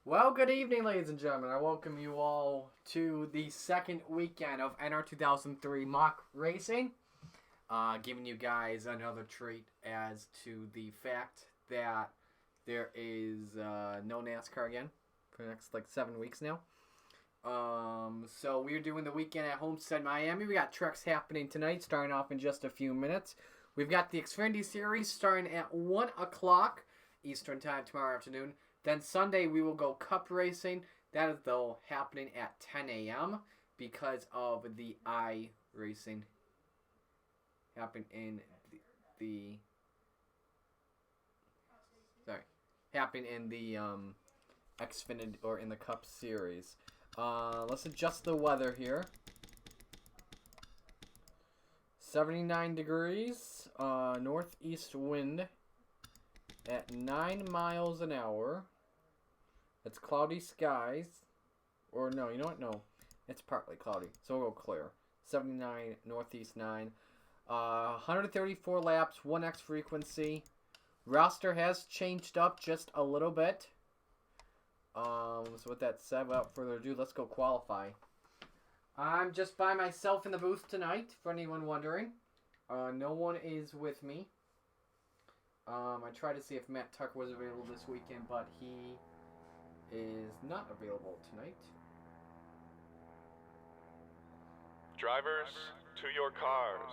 Well, good evening, ladies and gentlemen. I welcome you all to the second weekend of NR2003 mock racing. Giving you guys another treat as to the fact that there is no NASCAR again for the next 7 weeks now. So we're doing the weekend at Homestead, Miami. We got trucks happening tonight, starting off in just a few minutes. We've got the Xfinity Series starting at 1 o'clock Eastern Time tomorrow afternoon. Then Sunday we will go Cup racing. That is though happening at 10 a.m. because of the racing happening in happening in the Xfinity or in the Cup Series. Let's adjust the weather here. 79 degrees, northeast wind at 9 miles an hour. It's cloudy skies. Or no, you know what? No. It's partly cloudy. So we'll go clear. 79, northeast 9. 134 laps, 1x frequency. Roster has changed up just a little bit. So with that said, without further ado, let's go qualify. I'm just by myself in the booth tonight, for anyone wondering. No one is with me. I tried to see if Matt Tucker was available this weekend, but he is not available tonight. Drivers, to your cars.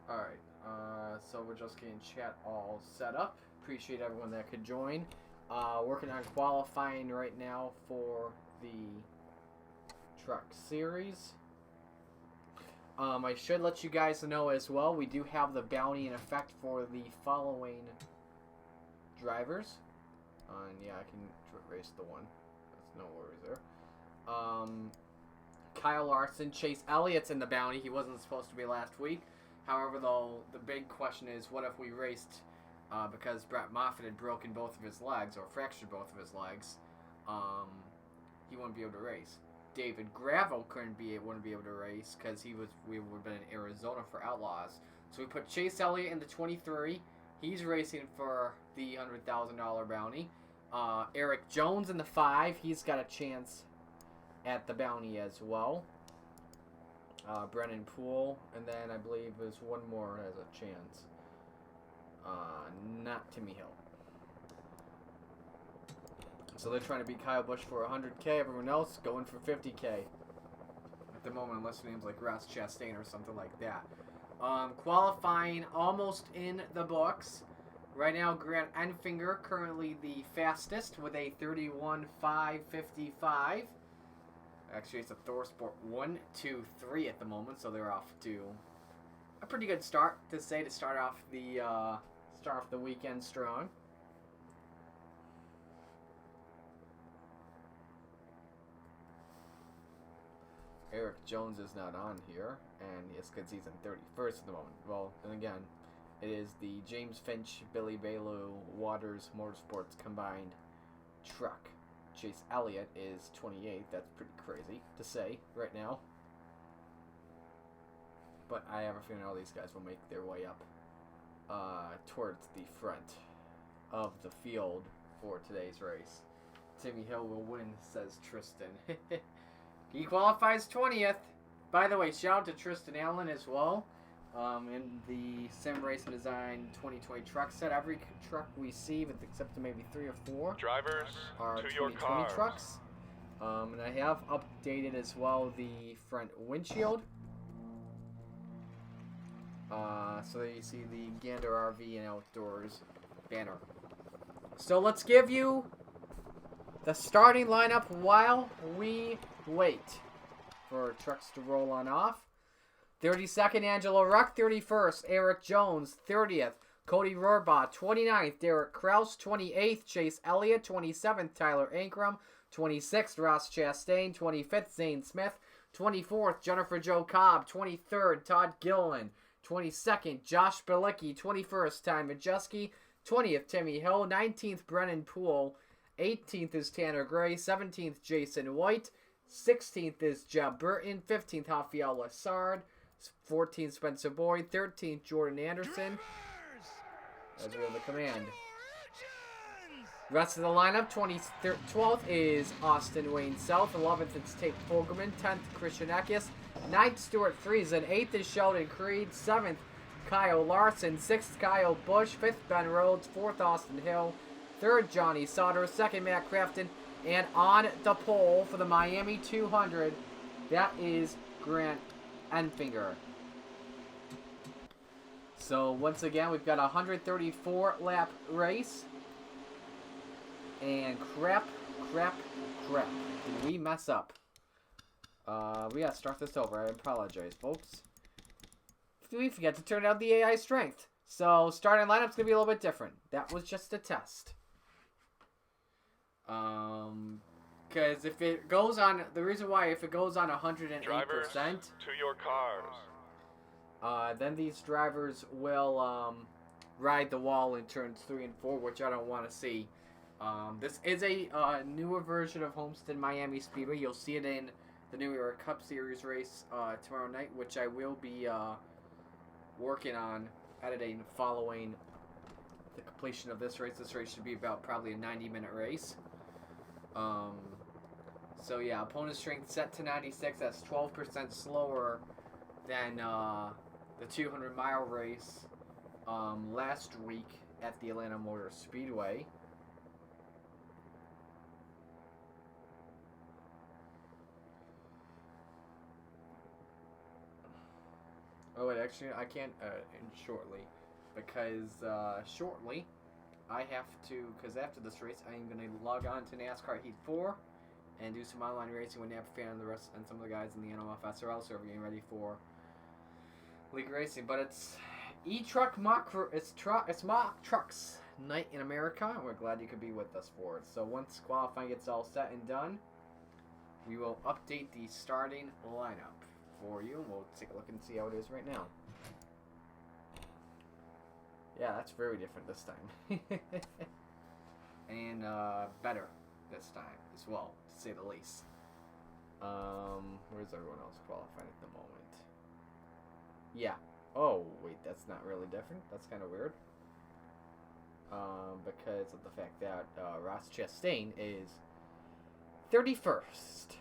Alright, so we're just getting chat all set up. Appreciate everyone that could join. Working on qualifying right now for the truck series. I should let you guys know as well, we do have the bounty in effect for the following drivers. And yeah, I can erase the one. That's no worries there. Kyle Larson, Chase Elliott's in the bounty. He wasn't supposed to be last week. However, though, the big question is, what if we raced because Brett Moffitt had broken both of his legs, or fractured both of his legs, he wouldn't be able to race. David Gravel wouldn't be able to race because we would have been in Arizona for Outlaws. So we put Chase Elliott in the 23. He's racing for the $100,000 bounty. Eric Jones in the 5. He's got a chance at the bounty as well. Brennan Poole, and then I believe there's one more has a chance. Not Timmy Hill. So they're trying to beat Kyle Busch for 100K. Everyone else going for 50K at the moment, unless your name's like Ross Chastain or something like that. Qualifying almost in the books. Right now, Grant Enfinger currently the fastest with a 31.555. Actually, it's a ThorSport 1, 2, 3 at the moment, so they're off to a pretty good start to start off the weekend strong. Eric Jones is not on here, and it's because he's in 31st at the moment. Well, then again, it is the James Finch, Billy Bailu, Waters Motorsports combined truck. Chase Elliott is 28. That's pretty crazy to say right now. But I have a feeling all these guys will make their way up towards the front of the field for today's race. Timmy Hill will win, says Tristan. He qualifies 20th. By the way, shout out to Tristan Allen as well. In the Sim Racing Design 2020 truck set, every truck we see, except maybe 3 or 4, Drivers, are to 2020 your cars. trucks. And I have updated as well the front windshield. So that you see the Gander RV and Outdoors banner. So let's give you the starting lineup while we wait for trucks to roll on off. 32nd, Angelo Ruck. 31st, Eric Jones. 30th, Cody Rohrbaugh. 29th, Derek Kraus. 28th, Chase Elliott. 27th, Tyler Ankrum. 26th, Ross Chastain. 25th, Zane Smith. 24th, Jennifer Jo Cobb. 23rd, Todd Gilliland. 22nd, Josh Bilicki. 21st, Ty Majeski. 20th, Timmy Hill. 19th, Brennan Poole. 18th is Tanner Gray. 17th, Jason White. 16th is Jeb Burton. 15th, Rafael Lessard. 14th, Spencer Boyd. 13th, Jordan Anderson. As we have the command. Rest of the lineup, 12th is Austin Wayne South. 11th is Tate Fogelman. 10th, Christian Eckes. 9th, Stuart Friesen. 8th is Sheldon Creed. 7th, Kyle Larson. 6th, Kyle Busch. 5th, Ben Rhodes. 4th, Austin Hill. 3rd, Johnny Sauter. 2nd, Matt Crafton. And on the pole for the Miami 200, that is Grant Enfinger. So once again, we've got a 134 lap race. And crap. Did we mess up? We gotta start this over. I apologize, folks. We forgot to turn out the AI strength. So starting lineup's gonna be a little bit different. That was just a test. Because if it goes on, the reason why, if it goes on 108%, Drivers, to your cars. then these drivers will ride the wall in turns 3 and 4, which I don't want to see. This is a newer version of Homestead Miami Speedway. You'll see it in the New York Cup Series race tomorrow night, which I will be working on editing following the completion of this race. This race should be about probably a 90-minute race. So yeah, opponent strength set to 96. That's 12% slower than the 200-mile race last week at the Atlanta Motor Speedway. Oh wait, actually I can't shortly, because shortly I have to, because after this race I am going to log on to NASCAR Heat 4 and do some online racing with NAPFan and the rest, and some of the guys in the NOF SRL, so we're getting ready for league racing. But it's it's mock trucks night in America, and we're glad you could be with us for it. So once qualifying gets all set and done, we will update the starting lineup for you, and we'll take a look and see how it is right now. Yeah, that's very different this time. And better this time as well, to say the least. Where's everyone else qualifying at the moment? Yeah. Oh, wait, that's not really different. That's kind of weird. Because of the fact that Ross Chastain is 31st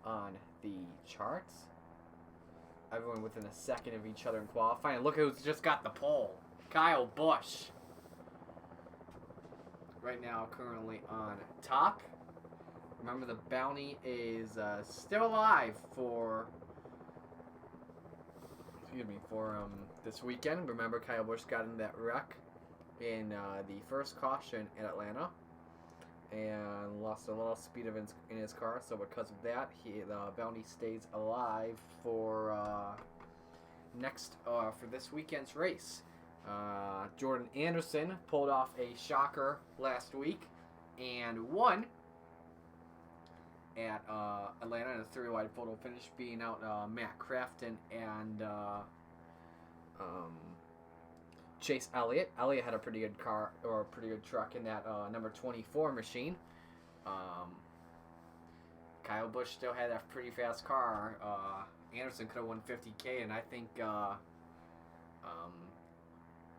on the charts. Everyone within a second of each other in qualifying. Look who's just got the pole. Kyle Busch. Right now, currently on top. Remember, the bounty is still alive for this weekend. Remember, Kyle Busch got in that wreck in the first caution in Atlanta and lost a little speed in his car. So because of that, the bounty stays alive for for this weekend's race. Jordan Anderson pulled off a shocker last week and won at Atlanta in a 3-wide photo finish, beating out Matt Crafton and Chase Elliott. Elliott had a pretty good car, or a pretty good truck, in that number 24 machine. Kyle Busch still had that pretty fast car. Anderson could have won 50K, and I think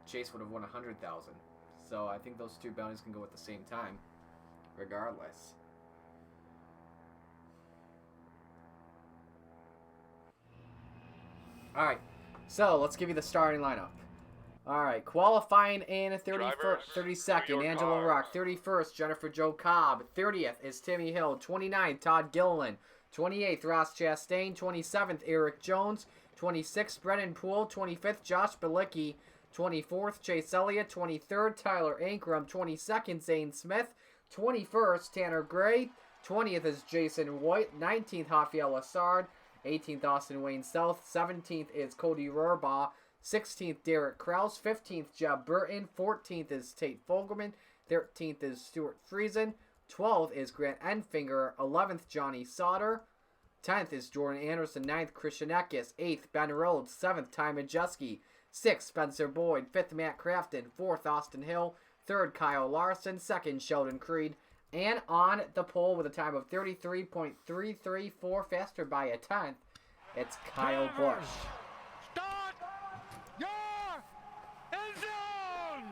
Chase would have won 100,000. So I think those two bounties can go at the same time, regardless. All right, so let's give you the starting lineup. All right, qualifying in 32nd, Angelo Rock. 31st, Jennifer Jo Cobb. 30th is Timmy Hill. 29th, Todd Gilliland. 28th, Ross Chastain. 27th, Eric Jones. 26th, Brennan Poole. 25th, Josh Bilicki. 24th, Chase Elliott. 23rd, Tyler Ankrum. 22nd, Zane Smith. 21st, Tanner Gray. 20th is Jason White. 19th, Rafael Lessard. 18th, Austin Wayne South. 17th is Cody Rohrbaugh. 16th, Derek Kraus. 15th, Jeb Burton. 14th is Tate Fogelman. 13th is Stuart Friesen. 12th is Grant Enfinger. 11th, Johnny Sauter. 10th is Jordan Anderson. 9th, Christian Eckes. 8th, Ben Rhodes. 7th, Ty Majeski. 6th, Spencer Boyd. 5th, Matt Crafton. 4th, Austin Hill. 3rd, Kyle Larson. 2nd, Sheldon Creed. And on the pole with a time of 33.334, faster by a tenth, it's Kyle Busch. Start your engine!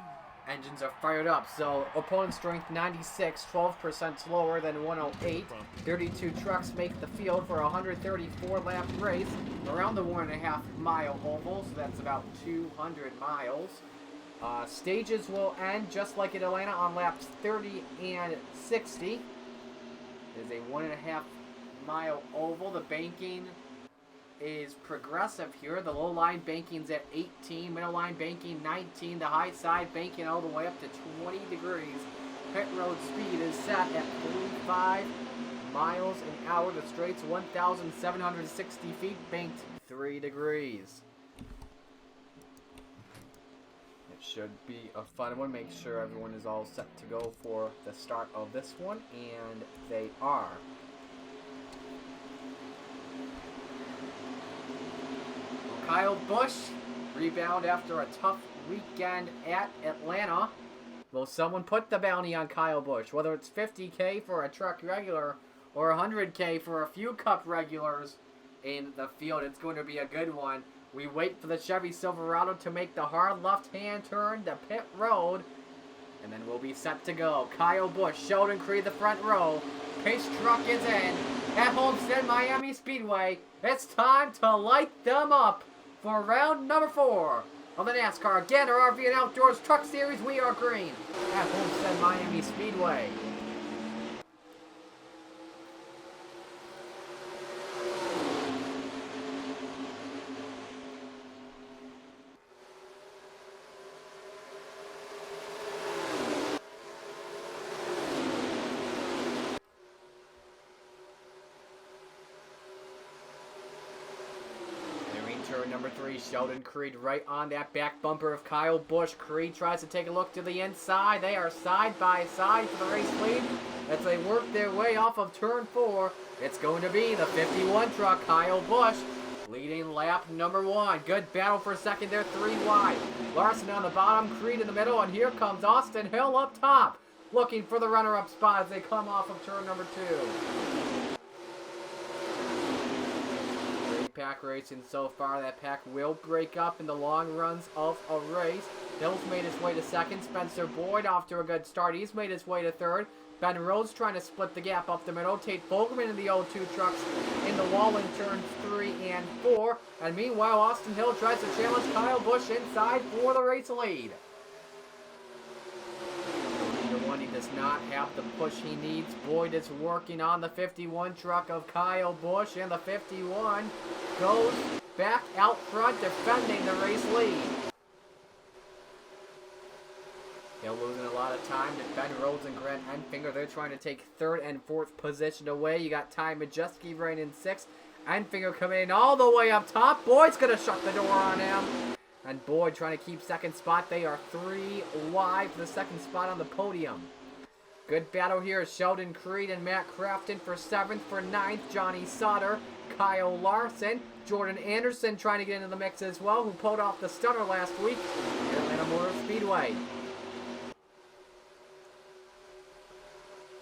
Engines are fired up, so opponent strength 96, 12% slower than 108. 32 trucks make the field for a 134-lap race around the 1.5-mile oval, so that's about 200 miles. Stages will end just like in Atlanta on laps 30 and 60. It is a 1.5-mile oval. The banking is progressive here. The low line banking's at 18, middle line banking 19, the high side banking all the way up to 20 degrees. Pit road speed is set at 45 miles an hour. The straight's 1,760 feet, banked 3 degrees. Should be a fun one. Make sure everyone is all set to go for the start of this one, and they are. Kyle Busch, rebound after a tough weekend at Atlanta. Will someone put the bounty on Kyle Busch? Whether it's $50K for a truck regular or $100K for a few cup regulars in the field, it's going to be a good one. We wait for the Chevy Silverado to make the hard left-hand turn to pit road, and then we'll be set to go. Kyle Busch, Sheldon Creed, the front row. Pace truck is in at Homestead Miami Speedway. It's time to light them up for round number 4 of the NASCAR Gander RV and Outdoors Truck Series. We are green at Homestead Miami Speedway. Turn number 3, Sheldon Creed right on that back bumper of Kyle Busch. Creed tries to take a look to the inside. They are side by side for the race lead as they work their way off of turn 4. It's going to be the 51 truck, Kyle Busch, leading lap number 1. Good battle for second there, 3 wide. Larson on the bottom, Creed in the middle, and here comes Austin Hill up top, looking for the runner-up spot as they come off of turn number 2. Pack racing so far. That pack will break up in the long runs of a race. Hill's made his way to second. Spencer Boyd off to a good start. He's made his way to third. Ben Rhodes trying to split the gap up the middle. Tate Fogelman in the 0-2 trucks in the wall in turns 3 and 4. And meanwhile, Austin Hill tries to challenge Kyle Busch inside for the race lead. He does not have the push he needs. Boyd is working on the 51 truck of Kyle Busch, and the 51 goes back out front defending the race lead. They're losing a lot of time to Ben Rhodes and Grant Enfinger. They're trying to take 3rd and 4th position away. You got Ty Majeski right in 6th. Enfinger coming in all the way up top. Boyd's going to shut the door on him. And Boyd trying to keep second spot. They are 3 wide for the second spot on the podium. Good battle here. Sheldon Creed and Matt Crafton for 7th. For 9th, Johnny Sauter, Kyle Larson, Jordan Anderson trying to get into the mix as well, who pulled off the stunner last week at Atlanta Motor Speedway.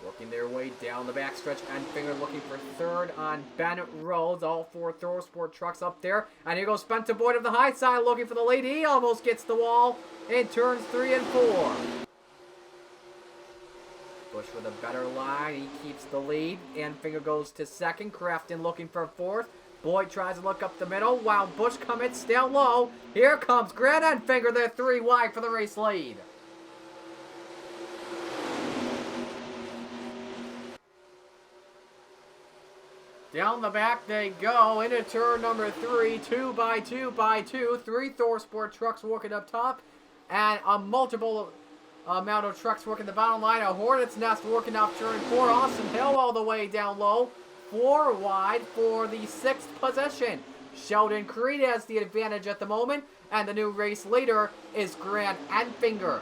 Working their way down the backstretch. Enfinger looking for 3rd on Ben Rhodes. All 4 ThorSport trucks up there. And here goes Spencer Boyd of the high side looking for the lead. He almost gets the wall in turns 3 and 4. Busch with a better line. He keeps the lead. Enfinger goes to 2nd. Crafton looking for 4th. Boyd tries to look up the middle while Busch commits down low. Here comes Grant Enfinger. They're 3 wide for the race lead. Down the back they go into turn number 3, 2 by 2 by 2. 3 ThorSport trucks working up top, and a multiple amount of trucks working the bottom line. A Hornet's Nest working off turn 4. Austin Hill all the way down low. 4 wide for the 6th position. Sheldon Creed has the advantage at the moment, and the new race leader is Grant Enfinger.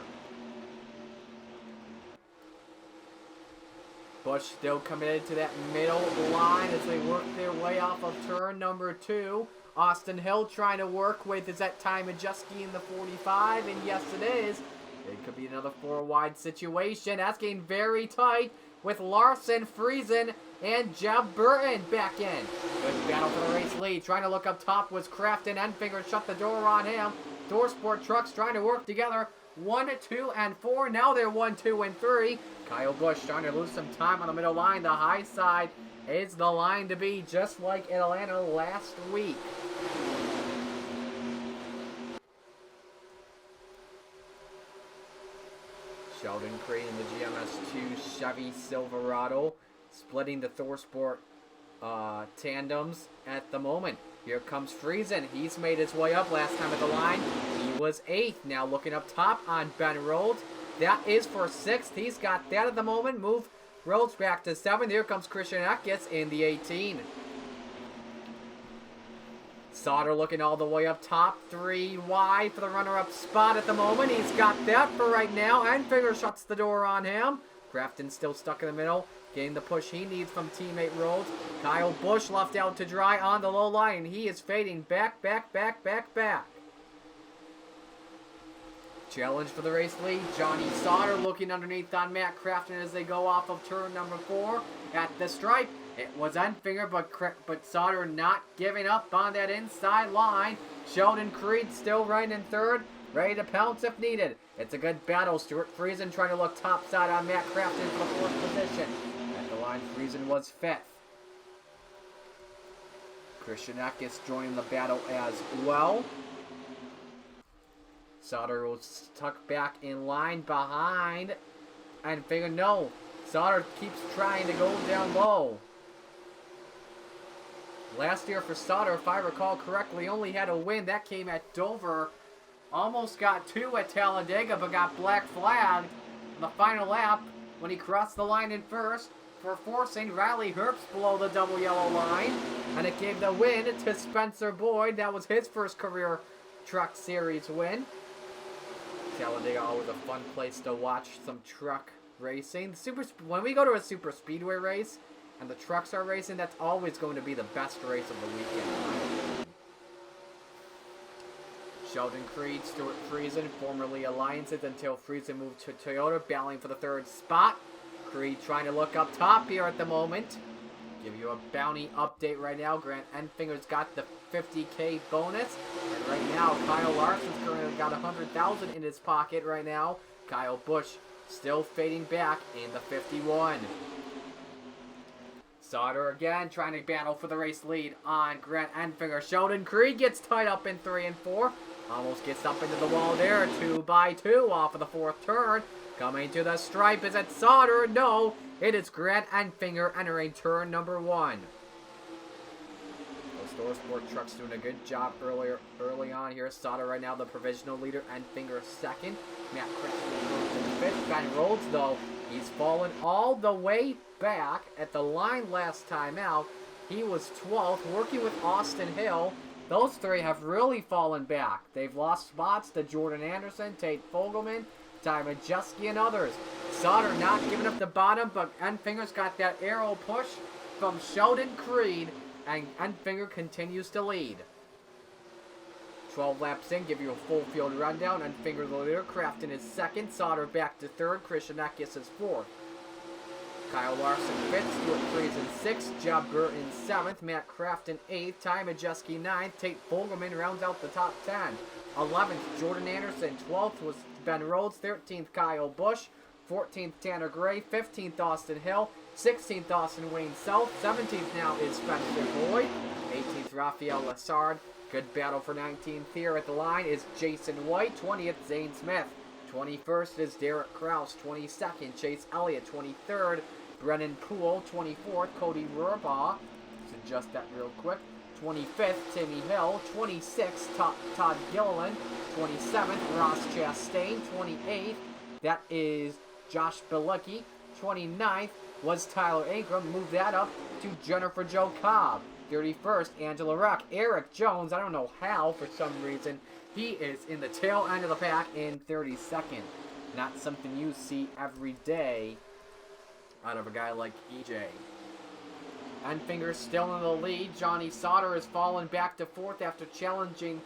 Busch still committed to that middle line as they work their way off of turn number 2. Austin Hill trying to work with, is that Ty Majeski in the 45? And yes, it is. It could be another 4 wide situation. That's getting very tight with Larson, Friesen, and Jeb Burton back in. Good battle for the race lead. Trying to look up top was Crafton. Enfinger shut the door on him. Doorsport trucks trying to work together. 1, 2, and 4. Now they're 1, 2, and 3. Kyle Busch trying to lose some time on the middle line. The high side is the line to be, just like in Atlanta last week. Sheldon Creed in the GMS2 Chevy Silverado, splitting the Thorsport tandems at the moment. Here comes Friesen. He's made his way up last time at the line. He was 8th. Now looking up top on Ben Rhodes. That is for 6th. He's got that at the moment. Move Rhodes back to 7th. Here comes Christian Eckes in the 18. Sauter looking all the way up top. 3 wide for the runner-up spot at the moment. He's got that for right now. Enfinger shuts the door on him. Crafton still stuck in the middle. Getting the push he needs from teammate Rhodes. Kyle Busch left out to dry on the low line. He is fading back. Challenge for the race lead. Johnny Sauter looking underneath on Matt Crafton as they go off of turn number 4. At the stripe, it was Enfinger, but Sauter not giving up on that inside line. Sheldon Creed still right in 3rd. Ready to pounce if needed. It's a good battle. Stuart Friesen trying to look topside on Matt Crafton for the 4th position. At the line, Friesen was 5th. Christian Eckes joining the battle as well. Sauter was tucked back in line behind. And figure no. Sauter keeps trying to go down low. Last year for Sauter, if I recall correctly, only had a win. That came at Dover. Almost got 2 at Talladega, but got black flagged on the final lap when he crossed the line in 1st for forcing Riley Herbst below the double yellow line. And it gave the win to Spencer Boyd. That was his first career Truck Series win. Talladega, always a fun place to watch some truck racing. When we go to a super speedway race and the trucks are racing, that's always going to be the best race of the weekend. Sheldon Creed, Stuart Friesen, formerly Alliances until Friesen moved to Toyota, battling for the 3rd spot. Creed trying to look up top here at the moment. Give you a bounty update right now. Grant Enfinger's got the $50K bonus. And right now, Kyle Larson's currently got $100,000 in his pocket right now. Kyle Busch still fading back in the 51. Sauter again trying to battle for the race lead on Grant Enfinger. Sheldon Creed gets tied up in 3 and 4. Almost gets up into the wall there. 2 by 2 off of the 4th turn. Coming to the stripe. Is it Sauter? No. It is Grant Enfinger entering turn number 1. Those Doorsport trucks doing a good job early on here. Sauter right now the provisional leader. Enfinger 2nd. Matt Crafton moves to 5th. Ben Rhodes though, he's fallen all the way back at the line last time out. He was 12th, working with Austin Hill. Those 3 have really fallen back. They've lost spots to Jordan Anderson, Tate Fogelman, Ty Majeski, and others. Sauter not giving up the bottom, but Enfinger's got that arrow push from Sheldon Creed, and Enfinger continues to lead. 12 laps in, give you a full field rundown. Enfinger the leader, Crafton is 2nd, Sauter back to 3rd, Christian Eckes is 4th. Kyle Larson 5th, Stuart Friesen 6th, Jeb Burton 7th, Matt Crafton 8th, Ty Majeski 9th, Tate Fogelman rounds out the top 10. 11th, Jordan Anderson, 12th was Ben Rhodes, 13th, Kyle Busch, 14th, Tanner Gray, 15th, Austin Hill, 16th, Austin Wayne South, 17th now is Spencer Boyd, 18th, Rafael Lassard. Good battle for 19th here at the line is Jason White, 20th, Zane Smith, 21st is Derek Kraus, 22nd, Chase Elliott, 23rd, Brennan Poole, 24th, Cody Rohrbaugh, let's adjust that real quick, 25th, Timmy Hill, 26th, Todd Gilliland, 27th, Ross Chastain, 28th, that is Josh Bilecki, 29th, was Tyler Ingram. Move that up to Jennifer Jo Cobb. 31st, Angela Ruck. Eric Jones, I don't know how, for some reason, he is in the tail end of the pack in 32nd. Not something you see every day out of a guy like EJ. Enfinger still in the lead. Johnny Sauter has fallen back to 4th after challenging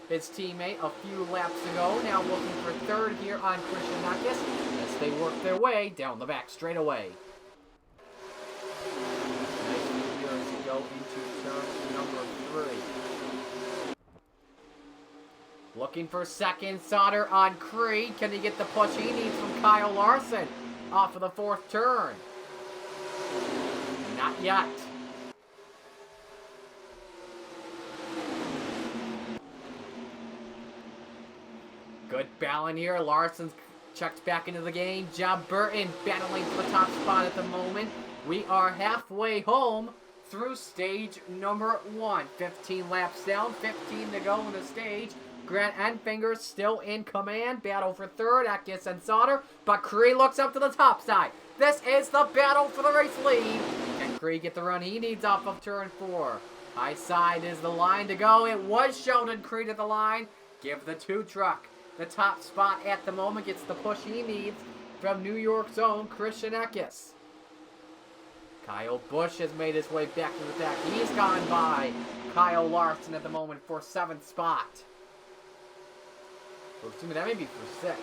his teammate a few laps ago. Now looking for 3rd here on Christian Nakis as they work their way down the back straightaway. Nice move here as you go into turn number 3. Looking for 2nd, Sauter on Creed. Can he get the push he needs from Kyle Larson off of the 4th turn? Not yet. Good balance here. Larson's checked back into the game. Job Burton battling for the top spot at the moment. We are halfway home through stage number 1. 15 laps down, 15 to go in the stage. Grant Enfinger still in command. Battle for 3rd. Atkins and Sauter. But Cree looks up to the top side. This is the battle for the race lead. Can Cree get the run he needs off of turn 4? High side is the line to go. It was Sheldon Creed at the line. Give the 2 truck the top spot at the moment. Gets the push he needs from New York's own Christian Eckes. Kyle Busch has made his way back to the back. He's gone by Kyle Larson at the moment for 7th spot. Excuse me, that may be for 6th.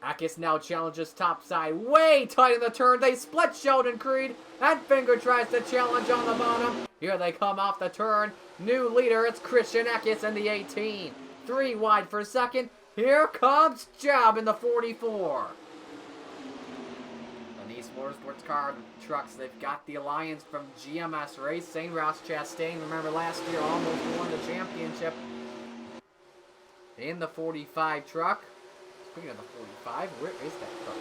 Eckes now challenges topside. Way tight in the turn. They split Sheldon Creed. Enfinger tries to challenge on the bottom. Here they come off the turn. New leader, it's Christian Eckes in the 18. 3 wide for 2nd. Here comes Job in the 44. The Nice Motorsports car trucks, they've got the alliance from GMS Racing. Ross Chastain, remember last year, almost won the championship in the 45 truck. Speaking of the 45, where is that truck?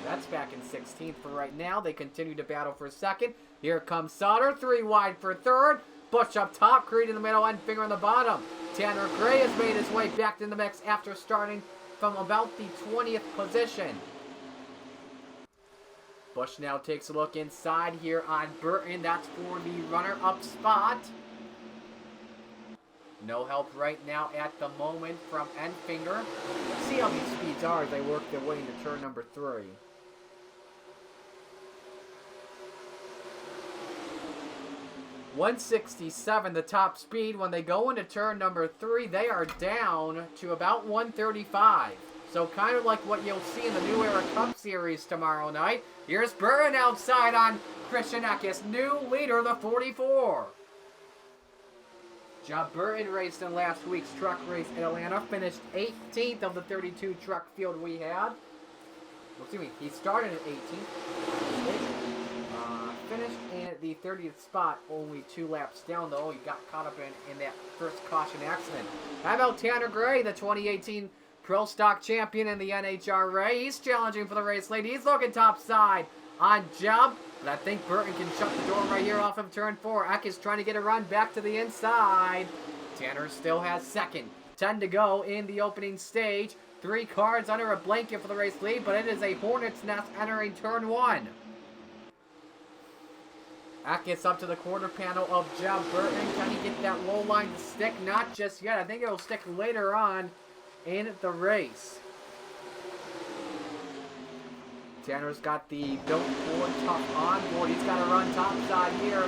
That's back in 16th for right now. They continue to battle for 2nd. Here comes Sauter, 3 wide for 3rd. Busch up top, Creed in the middle, and Finger on the bottom. Tanner Gray has made his way back in the mix after starting from about the 20th position. Busch now takes a look inside here on Burton. That's for the runner-up spot. No help right now at the moment from Enfinger. Let's see how these speeds are as they work their way into turn number 3. .167 the top speed. When they go into turn number 3, they are down to about 135. So kind of like what you'll see in the New Era Cup Series tomorrow night. Here's Burton outside on Christian Eckes, new leader, the 44. Job Burton raced in last week's truck race in Atlanta. Finished 18th of the 32 truck field we had. Well, excuse me, he started at 18th. Finished in the 30th spot, only 2 laps down though. He got caught up in that first caution accident. How about Tanner Gray, the 2018 Pro Stock champion in the NHRA? He's challenging for the race lead. He's looking top side on Job. But I think Burton can shut the door right here off of turn 4. Eck is trying to get a run back to the inside. Tanner still has 2nd. 10 to go in the opening stage. 3 cars under a blanket for the race lead, but it is a Hornet's Nest entering turn 1. Eck gets up to the quarter panel of Job Burton. Can he get that low line to stick? Not just yet. I think it'll stick later on in the race. Tanner's got the built Ford tough on board. He's got to run top side here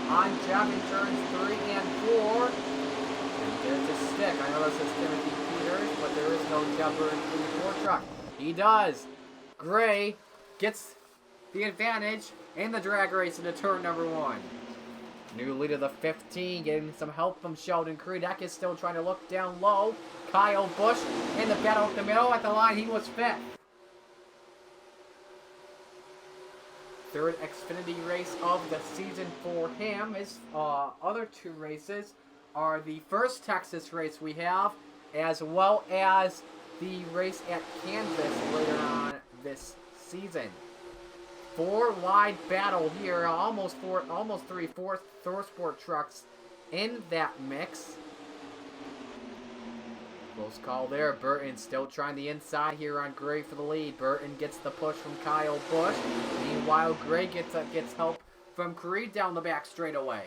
on Job in turns 3 and 4. And there's a stick. I know this is Timothy Peters, but there is no Job Burton in the 4 truck. He does. Gray gets the advantage in the drag race into turn number 1. New leader, the 15, getting some help from Sheldon Creed. Eck is still trying to look down low. Kyle Busch in the battle up the middle. At the line, he was 5th. 3rd Xfinity race of the season for him. His other 2 races are the first Texas race we have, as well as the race at Kansas later on this season. 4 wide battle here, almost 3 Thor Sport trucks in that mix. Close call there. Burton still trying the inside here on Gray for the lead. Burton gets the push from Kyle Busch. Meanwhile, Gray gets help from Creed down the back straightaway.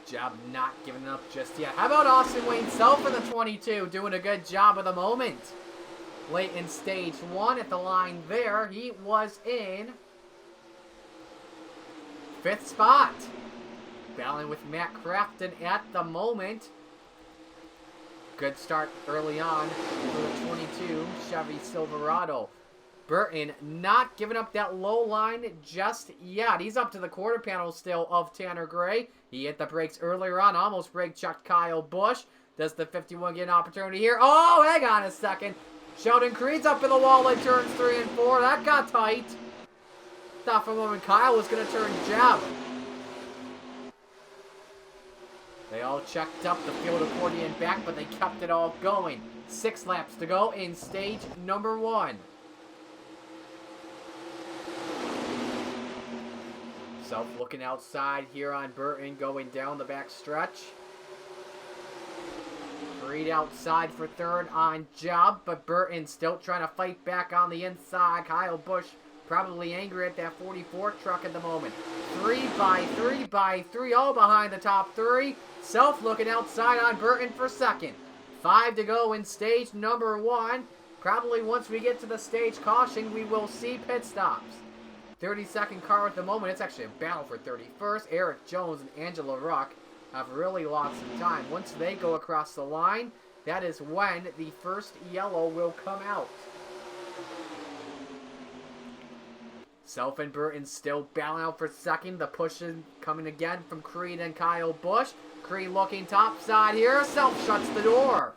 Job not giving up just yet. How about Austin Wayne Self for the 22? Doing a good job of the moment. Late in stage 1 at the line there. He was in 5th spot. Battling with Matt Crafton at the moment. Good start early on for the 22 Chevy Silverado. Burton not giving up that low line just yet. He's up to the quarter panel still of Tanner Gray. He hit the brakes earlier on, almost brake checked Kyle Busch. Does the 51 get an opportunity here? Oh, hang on a second. Sheldon Creed's up in the wall in turns 3 and 4. That got tight. Thought for a moment Kyle was going to turn Jeb. They all checked up the field accordion back, but they kept it all going. 6 laps to go in stage number 1. Self looking outside here on Burton, going down the back stretch. Creed outside for 3rd on Job, but Burton still trying to fight back on the inside. Kyle Busch probably angry at that 44 truck at the moment. 3 by 3 by 3, all behind the top 3. Self looking outside on Burton for 2nd. 5 to go in stage number 1. Probably once we get to the stage caution, we will see pit stops. 32nd car at the moment. It's actually a battle for 31st. Eric Jones and Angela Ruck have really lost some time. Once they go across the line, that is when the first yellow will come out. Self and Burton still battling out for 2nd. The push is coming again from Creed and Kyle Busch. Creed looking top side here. Self shuts the door.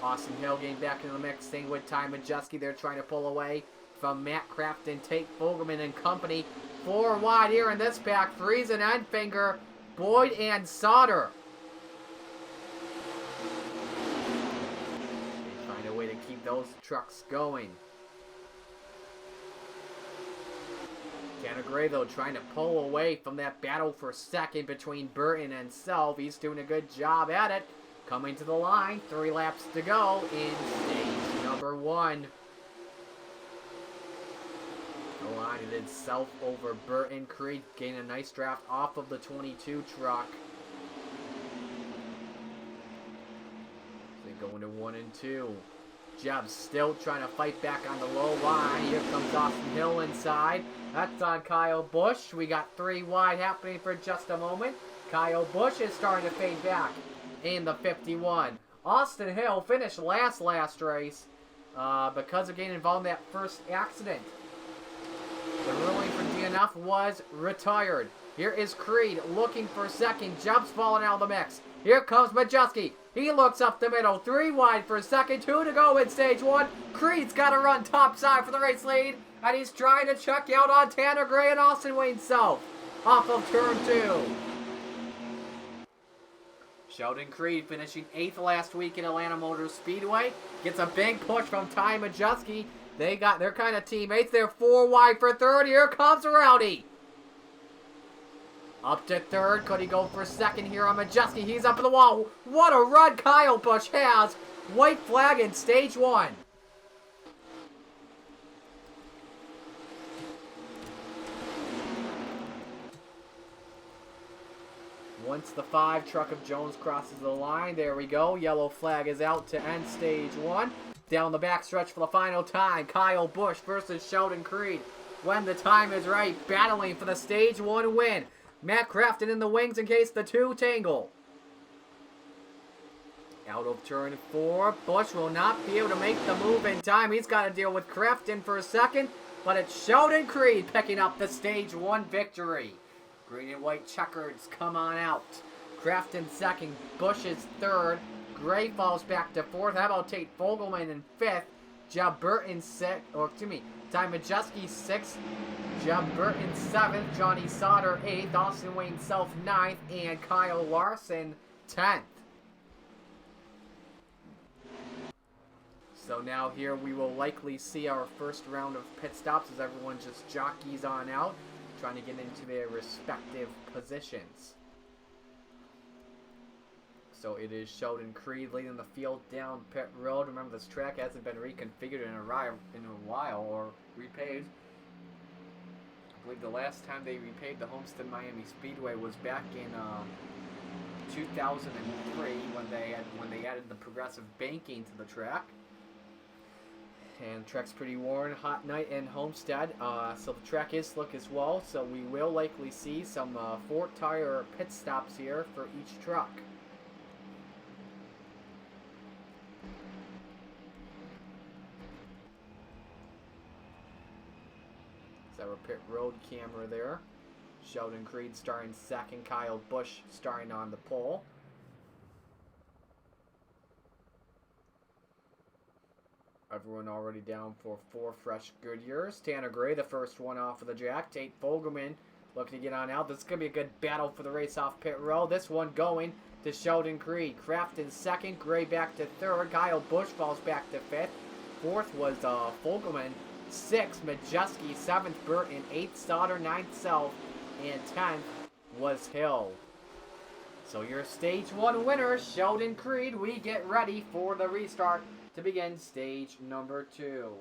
Austin Hill getting back into the mix. Staying with Ty Majeski. They're trying to pull away from Matt Crafton, Tate Fogelman and company. 4 wide here in this pack. Friesen and Enfinger, Boyd and Sauter. They find a way to keep those trucks going. Tanner Gray, though, trying to pull away from that battle for 2nd between Burton and Self. He's doing a good job at it. Coming to the line, 3 laps to go in stage number 1. The line it is Self over Burton. Creed getting a nice draft off of the 22 truck. They go into 1 and 2. Jeb still trying to fight back on the low line. Here comes Austin Hill inside. That's on Kyle Busch. We got 3 wide happening for just a moment. Kyle Busch is starting to fade back in the 51. Austin Hill finished last race because of getting involved in that first accident. The ruling for DNF was retired. Here is Creed looking for 2nd. Jeb's falling out of the mix. Here comes Majeski. He looks up the middle. 3 wide for 2nd. 2 to go in stage 1. Creed's got to run top side for the race lead. And he's trying to check out on Tanner Gray and Austin Wayne Self off of turn 2. Sheldon Creed finishing 8th last week in Atlanta Motor Speedway. Gets a big push from Ty Majeski. They got their kind of teammates. They're 4 wide for 3rd. Here comes Rowdy. Up to 3rd. Could he go for 2nd here on Majeski? He's up in the wall. What a run Kyle Busch has. White flag in stage 1. Once the 5 truck of Jones crosses the line, there we go. Yellow flag is out to end stage 1. Down the backstretch for the final time. Kyle Busch versus Sheldon Creed. When the time is right, battling for the stage 1 win. Matt Crafton in the wings in case the 2 tangle. Out of turn 4. Busch will not be able to make the move in time. He's got to deal with Crafton for a 2nd. But it's Sheldon Creed picking up the stage 1 victory. Green and white checkers come on out. Crafton 2nd. Busch is 3rd. Gray falls back to 4th. How about Tate Fogelman in 5th? Jeb Burton 6th. Or excuse me. Ty Majeski 6th. Jeb Burton 7th. Johnny Sauter 8th. Austin Wayne Self 9th. And Kyle Larson 10th. So now here we will likely see our first round of pit stops as everyone just jockeys on out, trying to get into their respective positions. So it is Sheldon Creed leading the field down pit road. Remember, this track hasn't been reconfigured in a while or repaved. I believe the last time they repaved the Homestead Miami Speedway was back in 2003 when they added the progressive banking to the track. And the track's pretty worn, hot night in Homestead. So the track is slick as well. So we will likely see some 4-tire pit stops here for each truck. That's our pit road camera there. Sheldon Creed starting second, Kyle Busch starting on the pole. Everyone already down for 4 fresh Goodyears. Tanner Gray, the first one off of the jack. Tate Fogelman looking to get on out. This is going to be a good battle for the race off pit row. This one going to Sheldon Creed. Kraft in second. Gray back to third. Kyle Busch falls back to fifth. Fourth was Fogelman. 6th, Majeski. 7th, Burton. 8th, Sauter. 9th, Self. And 10th was Hill. So your stage 1 winner, Sheldon Creed. We get ready for the restart to begin stage number 2.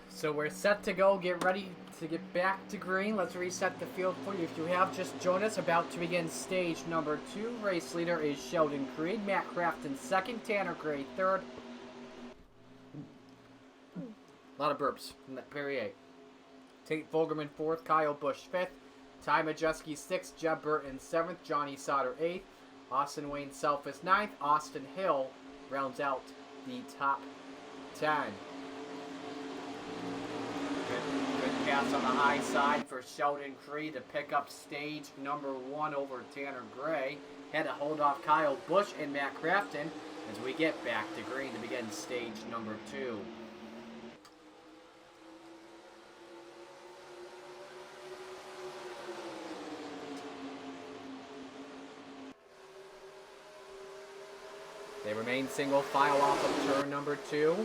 So we're set to go. Get ready to get back to green. Let's reset the field for you. If you have just joined us, about to begin stage number 2. Race leader is Sheldon Creed. Matt Kraft in second. Tanner Gray third. A lot of burps from that Perrier. Tate Fogelman 4th, Kyle Busch 5th, Ty Majeski 6th, Jeb Burton 7th, Johnny Sauter 8th, Austin Wayne Selfis 9th, Austin Hill rounds out the top 10. Good pass on the high side for Sheldon Creed to pick up stage number 1 over Tanner Gray. Had to hold off Kyle Busch and Matt Crafton as we get back to green to begin stage number 2. They remain single file off of turn number 2.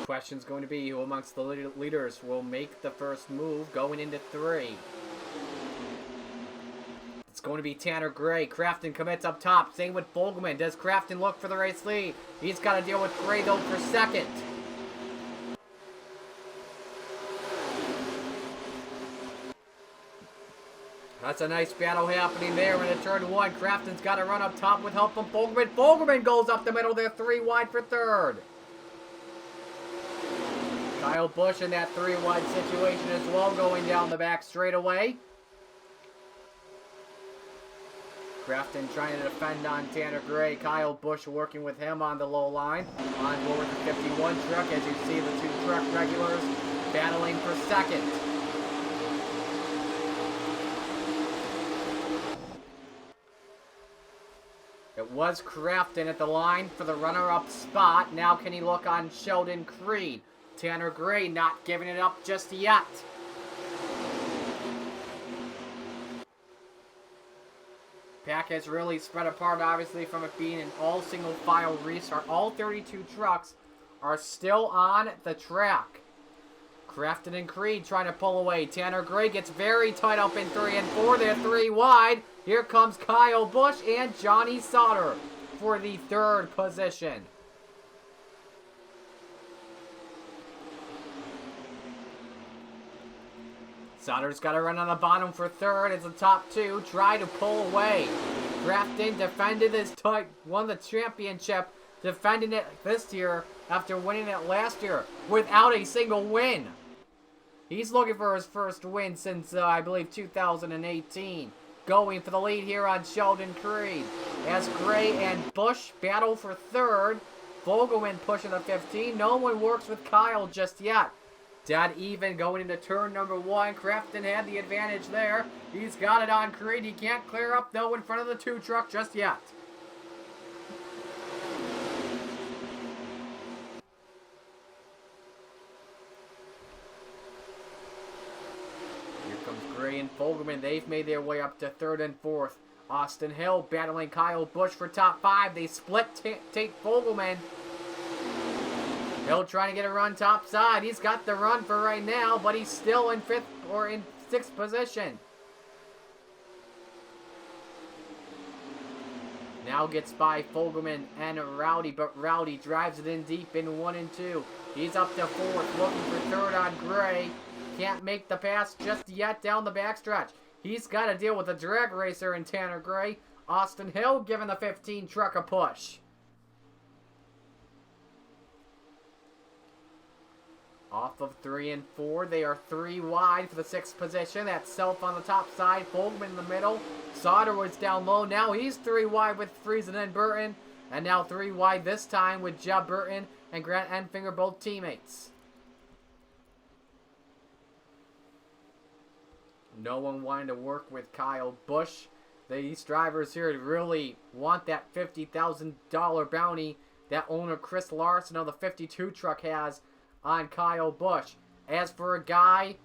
Question's going to be who amongst the leaders will make the first move going into 3. It's going to be Tanner Gray. Crafton commits up top. Same with Fogelman. Does Crafton look for the race lead? He's got to deal with Gray though for second. That's a nice battle happening there in turn 1. Crafton's got to run up top with help from Fogelman. Fogelman goes up the middle there, 3 wide for 3rd. Kyle Busch in that 3 wide situation as well, going down the back straightaway. Crafton trying to defend on Tanner Gray. Kyle Busch working with him on the low line. On board the 51 truck as you see the 2 truck regulars battling for second. It was Crafton at the line for the runner-up spot. Now can he look on Sheldon Creed? Tanner Gray not giving it up just yet. Pack has really spread apart, obviously, from it being an all single-file restart. All 32 trucks are still on the track. Crafton and Creed trying to pull away. Tanner Gray gets very tight up in 3 and 4. They're 3 wide. Here comes Kyle Busch and Johnny Sauter for the 3rd position. Sauter's got to run on the bottom for 3rd. It's the top 2. Try to pull away. Crafton defended his tight, won the championship, defending it this year after winning it last year without a single win. He's looking for his first win since, I believe, 2018. Going for the lead here on Sheldon Creed. As Gray and Busch battle for 3rd. Fogelman pushing the 15. No one works with Kyle just yet. Dead even going into turn number 1. Crafton had the advantage there. He's got it on Creed. He can't clear up, though, in front of the 2 truck just yet. Gray and Fogelman, they've made their way up to 3rd and 4th. Austin Hill battling Kyle Busch for top 5. They split Tate Fogelman. Hill trying to get a run top side. He's got the run for right now, but he's still in 5th or in 6th position. Now gets by Fogelman and Rowdy, but Rowdy drives it in deep in 1 and 2. He's up to 4th, looking for 3rd on Gray. Can't make the pass just yet down the backstretch. He's got to deal with a drag racer in Tanner Gray. Austin Hill giving the 15 truck a push. Off of 3 and 4, they are 3 wide for the 6th position. That's Self on the top side, Fogelman in the middle. Sauter was down low. Now he's 3 wide with Friesen and Burton. And now 3 wide this time with Jeb Burton and Grant Enfinger, both teammates. No one wanted to work with Kyle Busch. These drivers here really want that $50,000 bounty that owner Chris Larson of the 52 truck has on Kyle Busch. As for a guy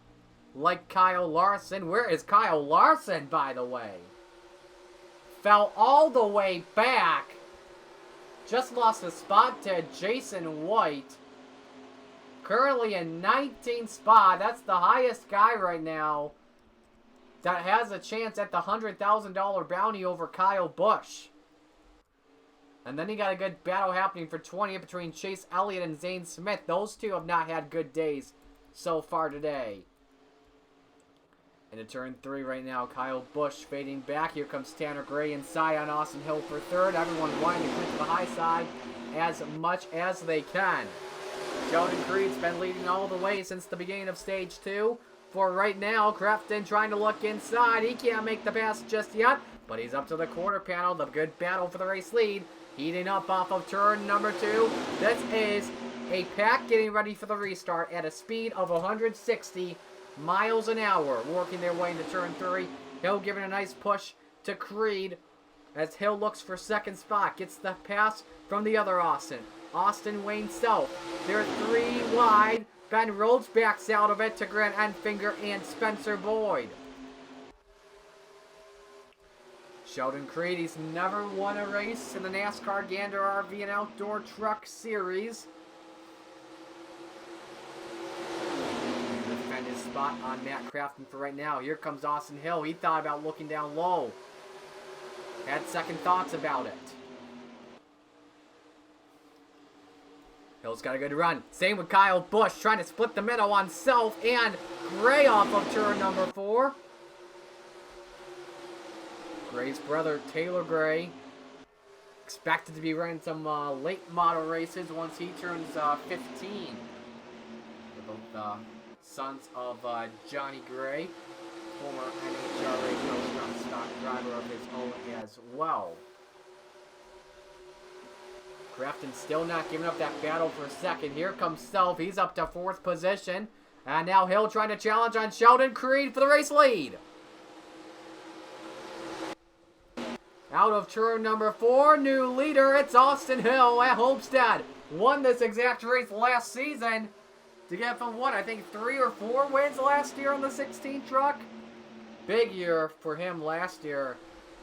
like Kyle Larson, where is Kyle Larson, by the way? Fell all the way back. Just lost a spot to Jason White. Currently in 19th spot. That's the highest guy right now that has a chance at the $100,000 bounty over Kyle Busch. And then you got a good battle happening for 20th between Chase Elliott and Zane Smith. Those two have not had good days so far today. Into turn 3 right now, Kyle Busch fading back. Here comes Tanner Gray inside on Austin Hill for 3rd. Everyone wanting to clear to the high side as much as they can. Sheldon Creed's been leading all the way since the beginning of stage 2. For right now, Crafton trying to look inside. He can't make the pass just yet, but he's up to the quarter panel. The good battle for the race lead. Heating up off of turn number 2. This is a pack getting ready for the restart at a speed of 160 miles an hour. Working their way into turn 3. Hill giving a nice push to Creed as Hill looks for second spot. Gets the pass from the other Austin. Austin Wayne Self. They're 3 wide. Ben Rhodes backs out of it to Grant Enfinger and Spencer Boyd. Sheldon Creed, he's never won a race in the NASCAR Gander RV and Outdoor Truck Series. Defend his spot on Matt Crafton for right now. Here comes Austin Hill. He thought about looking down low. Had second thoughts about it. Hill's got a good run. Same with Kyle Busch, trying to split the middle on Self and Gray off of turn number 4. Gray's brother, Taylor Gray, expected to be running some late model races once he turns 15. They're both sons of Johnny Gray, former NHRA stock driver of his own as well. Crafton still not giving up that battle for a second. Here comes Self. He's up to 4th position. And now Hill trying to challenge on Sheldon Creed for the race lead. Out of turn number 4, new leader. It's Austin Hill at Homestead. Won this exact race last season to get from what, I think 3 or 4 wins last year on the 16 truck. Big year for him last year.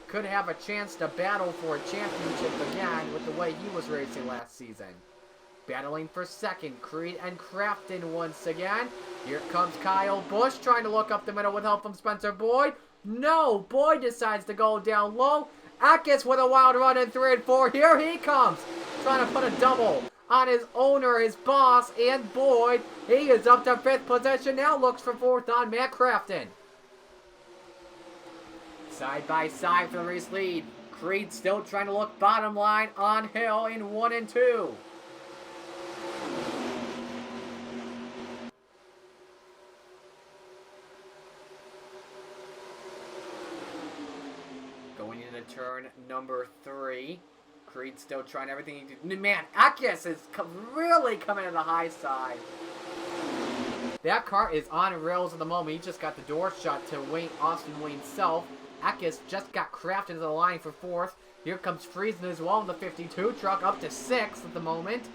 Could have a chance to battle for a championship again with the way he was racing last season. Battling for second, Creed and Crafton once again. Here comes Kyle Busch trying to look up the middle with help from Spencer Boyd. No, Boyd decides to go down low. Atkins with a wild run in 3 and 4. Here he comes, trying to put a double on his owner, his boss, and Boyd. He is up to 5th position now, looks for 4th on Matt Crafton. Side by side for the race lead. Creed still trying to look bottom line on Hill in 1 and 2. Going into turn number 3. Creed still trying everything he can do. Man, Atkins is really coming to the high side. That car is on rails at the moment. He just got the door shut to Austin Wayne Self. Atkins just got Crafton to the line for 4th. Here comes Friesen as well in the 52 truck, up to 6th at the moment.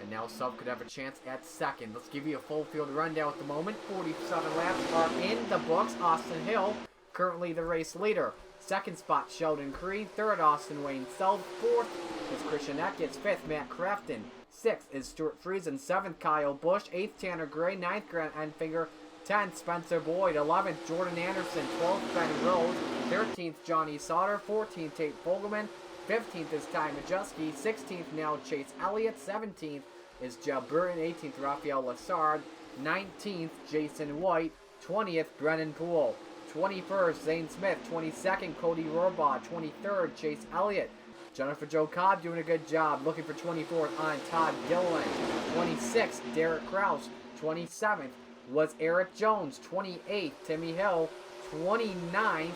And now Self could have a chance at 2nd. Let's give you a full field rundown at the moment. 47 laps are in the books. Austin Hill, currently the race leader. 2nd spot, Sheldon Creed. 3rd, Austin Wayne Self. 4th is Christian Atkins. 5th, Matt Crafton. 6th is Stuart Friesen. 7th, Kyle Busch. 8th, Tanner Gray. 9th, Grant Enfinger. 10th, Spencer Boyd. 11th, Jordan Anderson. 12th, Ben Rhodes. 13th, Johnny Sauter. 14th, Tate Fogelman. 15th is Ty Majewski. 16th, now Chase Elliott. 17th is Joe Burton. 18th, Rafael Lassard. 19th, Jason White. 20th, Brennan Poole. 21st, Zane Smith. 22nd, Cody Rohrbaugh. 23rd, Chase Elliott. Jennifer Jo Cobb doing a good job. Looking for 24th on Todd Gilliland. 26th, Derek Kraus. 27th was Eric Jones. 28th, Timmy Hill. 29th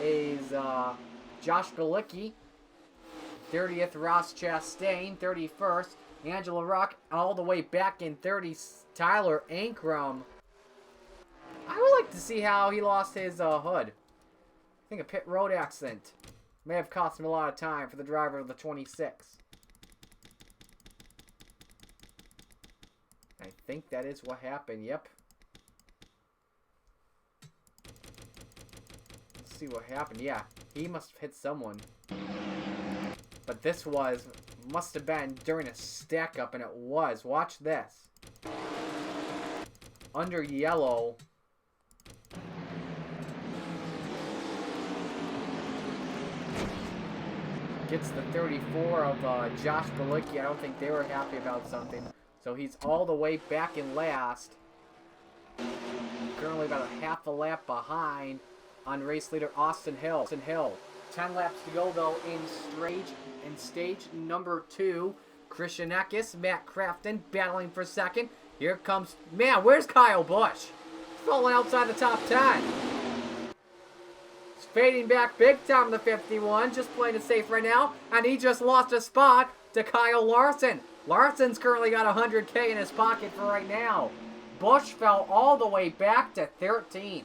is Josh Galicki. 30th, Ross Chastain. 31st, Angela Ruck. All the way back in 30th, Tyler Ankrum. I would like to see how he lost his hood. I think a pit road accident may have cost him a lot of time for the driver of the 26. I think that is what happened, yep. Let's see what happened. Yeah, he must have hit someone. But this must have been during a stack up, and it was. Watch this. Under yellow. Gets the 34 of Josh Galicki. I don't think they were happy about something. So he's all the way back in last. Currently about a half a lap behind on race leader Austin Hill. 10 laps to go though in stage number 2. Christian Eckes, Matt Crafton battling for second. Here comes, man, where's Kyle Busch? Falling outside the top 10. He's fading back big time, the 51, just playing it safe right now. And he just lost a spot to Kyle Larson. Larson's currently got 100K in his pocket for right now. Busch fell all the way back to 13th.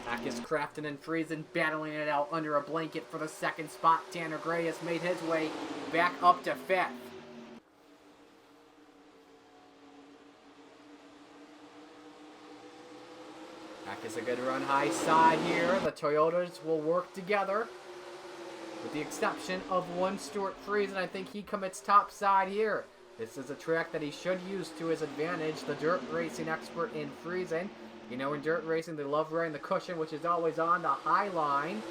Eckes, Crafton, and Friesen battling it out under a blanket for the second spot. Tanner Gray has made his way back up to 5th. Eckes a good run high side here. The Toyotas will work together. With the exception of one Stuart Friesen, I think he commits top side here. This is a track that he should use to his advantage. The dirt racing expert in Friesen. You know, in dirt racing, they love riding the cushion, which is always on the high line.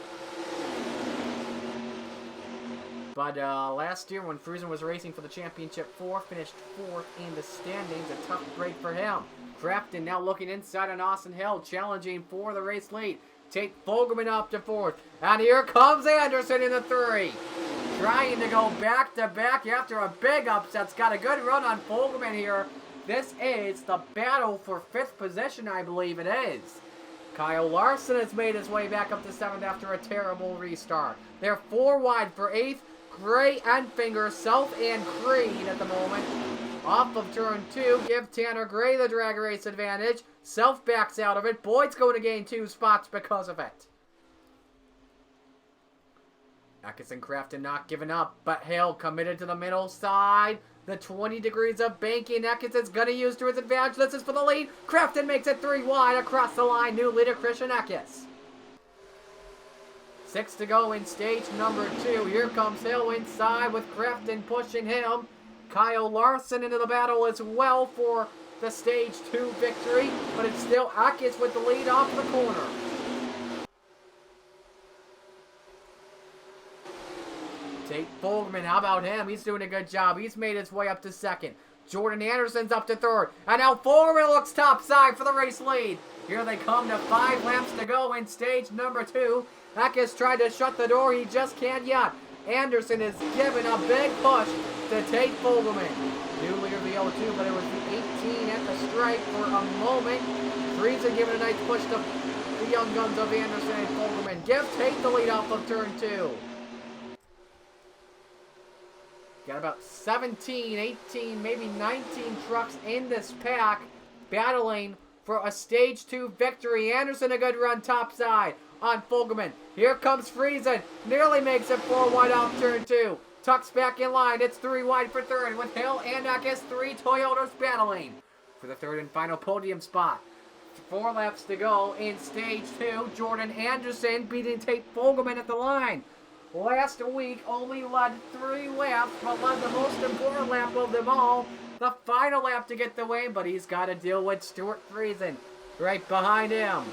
But last year, when Friesen was racing for the championship 4, finished 4th in the standings. A tough break for him. Crafton now looking inside on Austin Hill, challenging for the race lead. Tate Fogelman up to 4th. And here comes Anderson in the 3. Trying to go back-to-back after a big upset. Got a good run on Fogelman here. This is the battle for 5th position, I believe it is. Kyle Larson has made his way back up to 7th after a terrible restart. They're 4 wide for 8th. Gray, Enfinger, Self, and Creed at the moment. Off of turn 2, give Tanner Gray the drag race advantage. Self backs out of it. Boyd's going to gain 2 spots because of it. Eckes and Crafton not giving up, but Hill committed to the middle side. The 20 degrees of banking Eckes is going to use to his advantage. This is for the lead. Crafton makes it 3 wide across the line. New leader Christian Eckes. 6 to go in stage number 2. Here comes Hill inside with Crafton pushing him. Kyle Larson into the battle as well for the stage 2 victory. But it's still Eckes with the lead off the corner. Tate Fogelman, how about him? He's doing a good job. He's made his way up to 2nd. Jordan Anderson's up to 3rd. And now Fogelman looks topside for the race lead. Here they come to 5 laps to go in stage number 2. Eckes tried to shut the door. He just can't yet. Anderson is giving a big push to Tate Fogelman. New leader of the 02, but it was the 18 at the stripe for a moment. Friesen giving a nice push to the young guns of Anderson and Fogelman. Give Tate the lead off of turn 2. Got about 17, 18, maybe 19 trucks in this pack battling for a stage 2 victory. Anderson a good run topside on Fogelman. Here comes Friesen. Nearly makes it 4 wide off turn 2. Tucks back in line. It's 3 wide for 3rd with Hill and Eckes. 3 Toyotas battling for the 3rd and final podium spot. 4 laps to go in stage 2. Jordan Anderson beating Tate Fogelman at the line. Last week only led 3 laps, but led the most important lap of them all. The final lap to get the win, but he's got to deal with Stuart Friesen right behind him.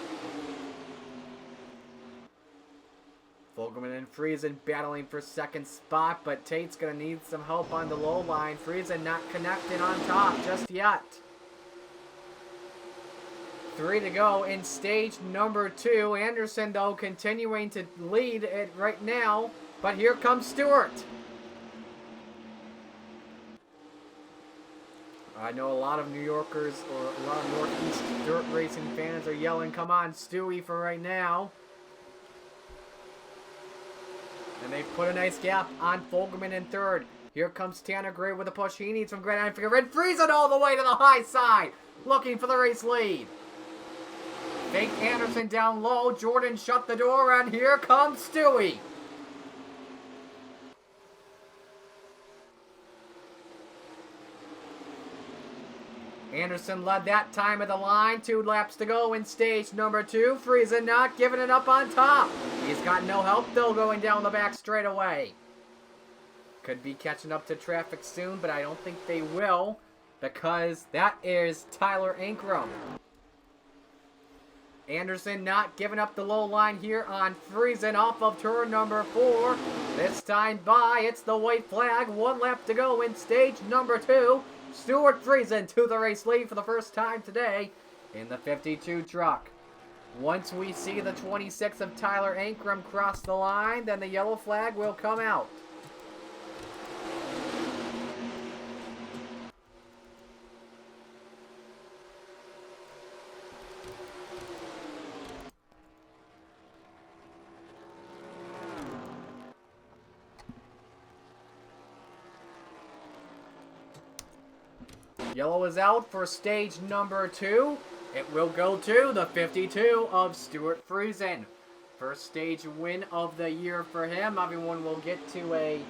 Fogelman and Friesen battling for 2nd spot, but Tate's going to need some help on the low line. Friesen not connecting on top just yet. 3 to go in stage number 2. Anderson, though, continuing to lead it right now. But here comes Stewart. I know a lot of New Yorkers or a lot of Northeast dirt racing fans are yelling, "Come on, Stewie," for right now. And they've put a nice gap on Fogelman in 3rd. Here comes Tanner Gray with a push. He needs some great Enfinger. And Friesen all the way to the high side, looking for the race lead. Fake Anderson down low. Jordan shut the door, and here comes Stewie. Anderson led that time of the line. 2 laps to go in stage number 2. Friesen not giving it up on top. He's got no help, though, going down the back straightaway. Could be catching up to traffic soon, but I don't think they will, because that is Tyler Ankrum. Anderson not giving up the low line here on Friesen off of turn number 4. This time by, it's the white flag. 1 lap to go in stage number 2. Stuart Friesen to the race lead for the first time today in the 52 truck. Once we see the 26 of Tyler Ankrum cross the line, then the yellow flag will come out. Yellow is out for stage number 2. It will go to the 52 of Stuart Friesen. First stage win of the year for him. Everyone will get to a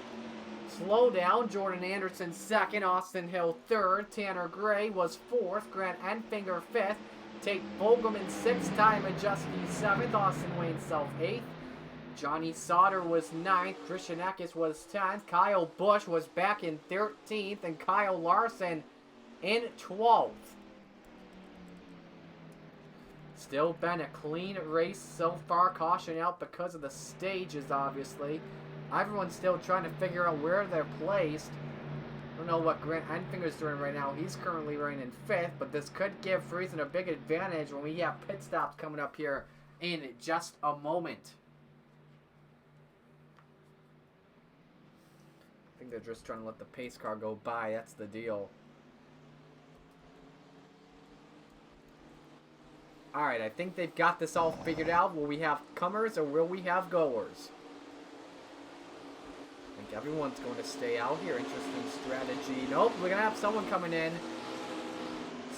slowdown. Jordan Anderson second, Austin Hill third, Tanner Gray was fourth, Grant Enfinger fifth, Tate Vogelman sixth, Ty Majeski seventh, Austin Wayne Self eighth, Johnny Sauter was ninth, Christian Eckes was 10th, Kyle Busch was back in 13th, and Kyle Larson in 12th. Still been a clean race so far. Caution out because of the stages, obviously. Everyone's still trying to figure out where they're placed. I don't know what Grant Enfinger's doing right now. He's currently running in 5th, but this could give Friesen a big advantage when we have pit stops coming up here in just a moment. I think they're just trying to let the pace car go by. That's the deal. Alright, I think they've got this all figured out. Will we have comers or will we have goers? I think everyone's going to stay out here. Interesting strategy. Nope, we're going to have someone coming in.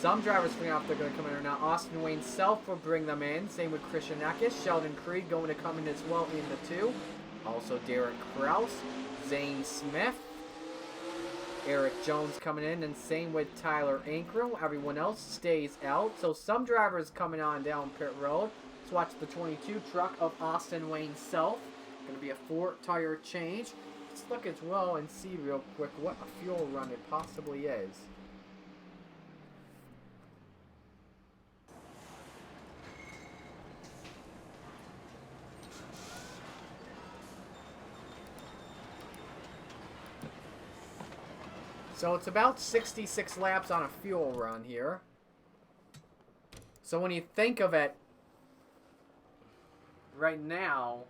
Some drivers figuring out if they're going to come in or not. Austin Wayne Self will bring them in. Same with Christian Eckes. Sheldon Creed going to come in as well in the 2. Also Derek Kraus. Zane Smith. Eric Jones coming in, and same with Tyler Ankrum. Everyone else stays out. So some drivers coming on down pit road. Let's watch the 22 truck of Austin Wayne Self. Going to be a 4-tire change. Let's look as well and see real quick what a fuel run it possibly is. So it's about 66 laps on a fuel run here. So when you think of it, right now,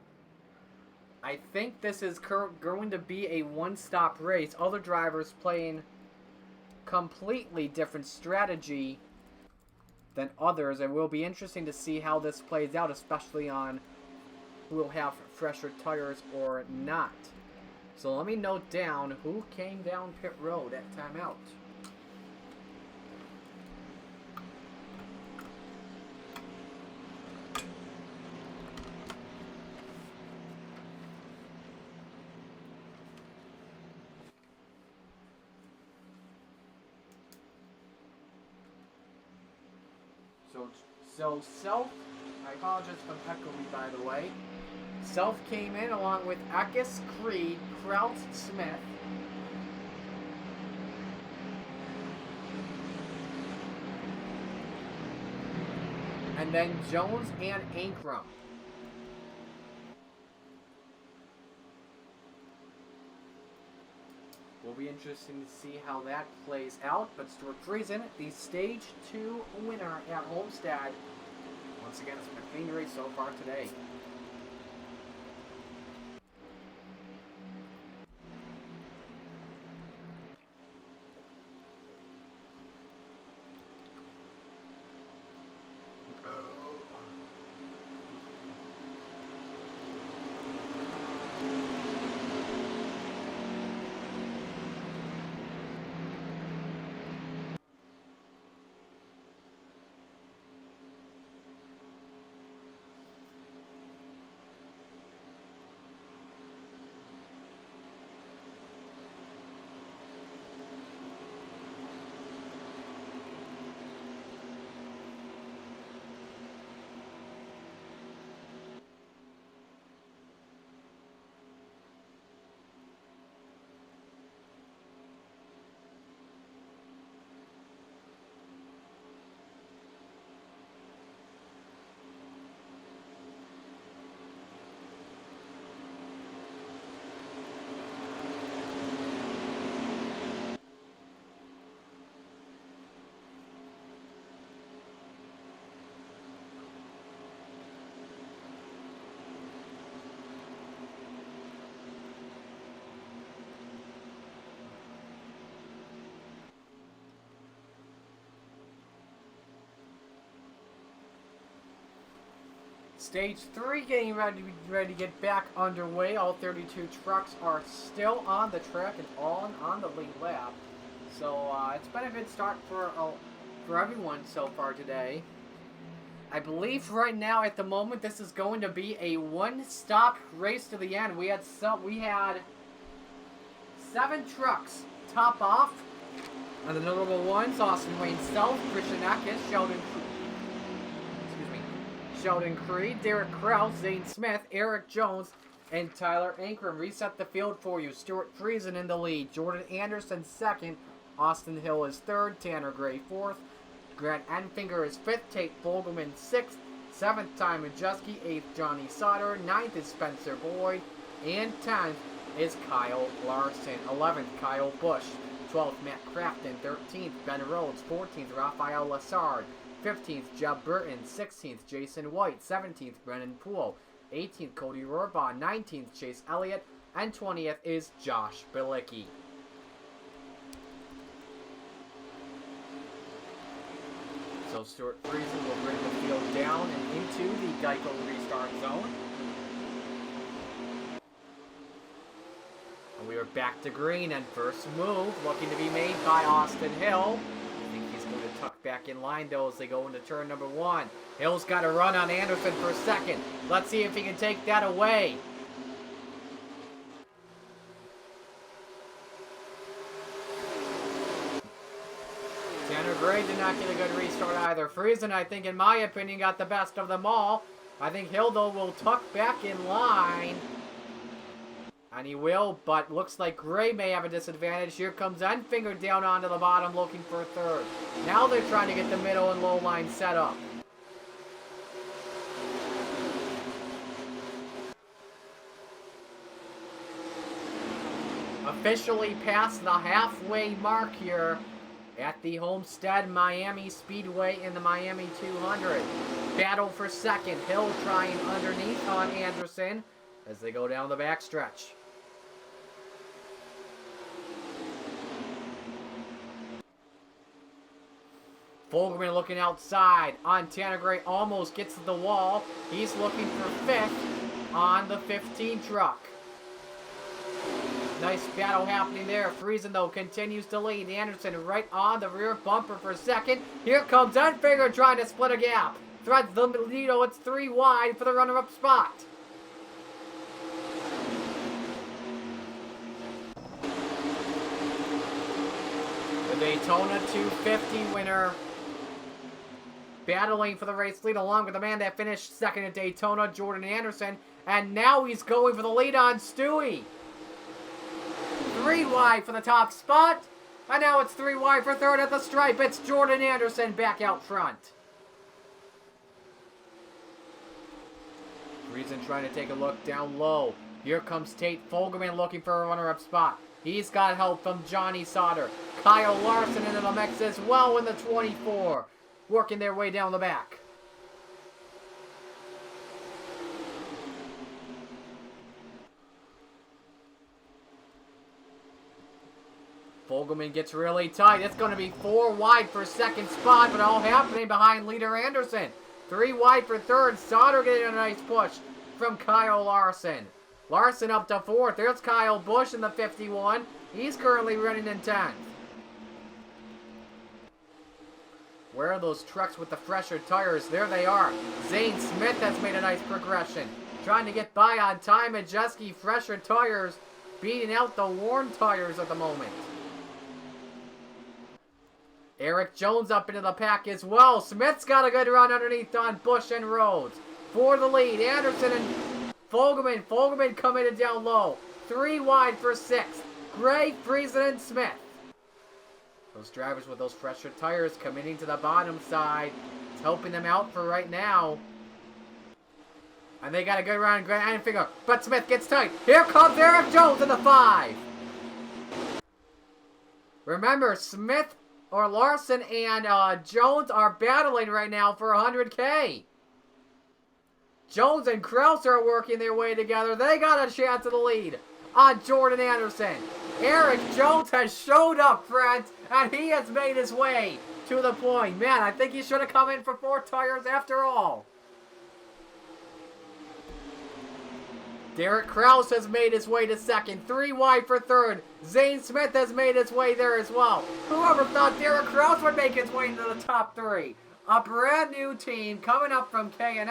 I think this is going to be a one-stop race. Other drivers playing completely different strategy than others. It will be interesting to see how this plays out, especially on who will have fresher tires or not. So let me note down who came down pit road at timeout. So Self, I apologize for impeccably, by the way. Self came in along with Eckes, Creed, Kraus, Smith. And then Jones and Ankrum. Will be interesting to see how that plays out. But Stuart Friesen, the Stage 2 winner at Homestead. Once again, it's been a clean race so far today. Stage 3 getting ready to get back underway. All 32 trucks are still on the track and all on the lead lap. So it's been a good start for everyone so far today. I believe right now at the moment this is going to be a one-stop race to the end. We had 7 trucks top off. And the notable ones: Austin Wayne Self, Christian Atkins, Sheldon Creed, Derek Krause, Zane Smith, Eric Jones, and Tyler Ankrum. Reset the field for you. Stuart Friesen in the lead. Jordan Anderson second. Austin Hill is third. Tanner Gray fourth. Grant Enfinger is fifth. Tate Fogelman sixth. Seventh, Ty Majeski. Eighth, Johnny Sauter. Ninth is Spencer Boyd. And 10th is Kyle Larson. 11th, Kyle Busch. 12th, Matt Crafton. 13th, Ben Rhodes. 14th, Raphael Lassard. 15th, Jeb Burton. 16th, Jason White. 17th, Brennan Poole. 18th, Cody Rohrbaugh. 19th, Chase Elliott. And 20th is Josh Bilicki. So Stuart Friesen will bring the field down and into the Geico restart zone. And we are back to green, and first move looking to be made by Austin Hill. I think he's going to tuck back in line though as they go into turn number 1. Hill's got a run on Anderson for second. Let's see if he can take that away. Tanner Gray did not get a good restart either. Friesen, I think, in my opinion, got the best of them all. I think Hill, though, will tuck back in line. And he will, but looks like Gray may have a disadvantage. Here comes Enfinger down onto the bottom looking for a third. Now they're trying to get the middle and low line set up. Officially past the halfway mark here at the Homestead Miami Speedway in the Miami 200. Battle for second. Hill trying underneath on Anderson as they go down the backstretch. Fogelman looking outside on Tanner Gray. Almost gets to the wall. He's looking for fifth on the 15 truck. Nice battle happening there. Friesen, though, continues to lead. Anderson right on the rear bumper for second. Here comes Enfinger trying to split a gap. Threads the needle. It's 3 wide for the runner-up spot. The Daytona 250 winner battling for the race lead along with the man that finished second at Daytona, Jordan Anderson. And now he's going for the lead on Stewie. 3 wide for the top spot. And now it's 3 wide for third at the stripe. It's Jordan Anderson back out front. Friesen trying to take a look down low. Here comes Tate Fogelman looking for a runner-up spot. He's got help from Johnny Sauter. Kyle Larson into the mix as well in the 24. Working their way down the back. Fogelman gets really tight. It's going to be 4 wide for second spot, but all happening behind leader Anderson. 3 wide for third. Sauter getting a nice push from Kyle Larson. Larson up to fourth. There's Kyle Busch in the 51. He's currently running in 10th. Where are those trucks with the fresher tires? There they are. Zane Smith has made a nice progression. Trying to get by on Ty Majeski. Fresher tires beating out the worn tires at the moment. Eric Jones up into the pack as well. Smith's got a good run underneath on Busch and Rhodes. For the lead, Anderson and Fogelman. Fogelman committed down low. 3 wide for 6th. Gray, Friesen, and Smith. Those drivers with those fresher tires committing to the bottom side. It's helping them out for right now. And they got a good run. Grant Enfinger. But Smith gets tight. Here comes Eric Jones in the 5. Remember, Smith or Larson and Jones are battling right now for 100K. Jones and Krause are working their way together. They got a chance at the lead on Jordan Anderson. Eric Jones has showed up, friends, and he has made his way to the point. Man, I think he should have come in for 4 tires after all. Derek Kraus has made his way to second. 3 wide for third. Zane Smith has made his way there as well. Whoever thought Derek Kraus would make his way into the top 3? A brand new team coming up from K&N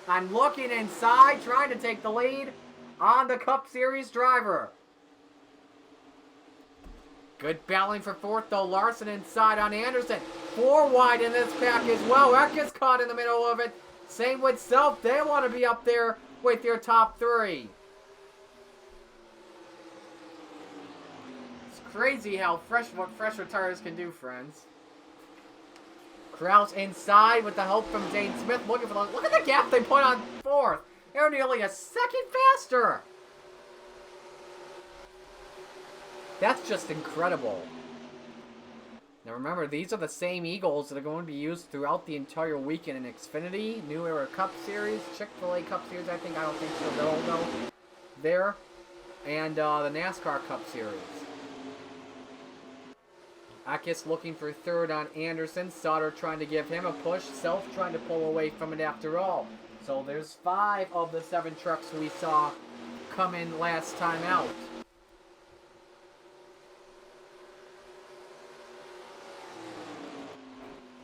and looking inside, trying to take the lead on the Cup Series driver. Good battling for fourth, though. Larson inside on Anderson. 4 wide in this pack as well. Eck caught in the middle of it. Same with Self. They want to be up there with your top 3. It's crazy how what fresher tires can do, friends. Kraus inside with the help from Zane Smith. Looking for the... Look at the gap they put on fourth. They're nearly a second faster. That's just incredible. Now remember, these are the same Eagles that are going to be used throughout the entire weekend in Xfinity, New Era Cup Series, Chick-fil-A Cup Series, I don't think so, they'll go there, and the NASCAR Cup Series. Akis looking for third on Anderson, Sauter trying to give him a push, Self trying to pull away from it after all. So there's 5 of the 7 trucks we saw come in last time out.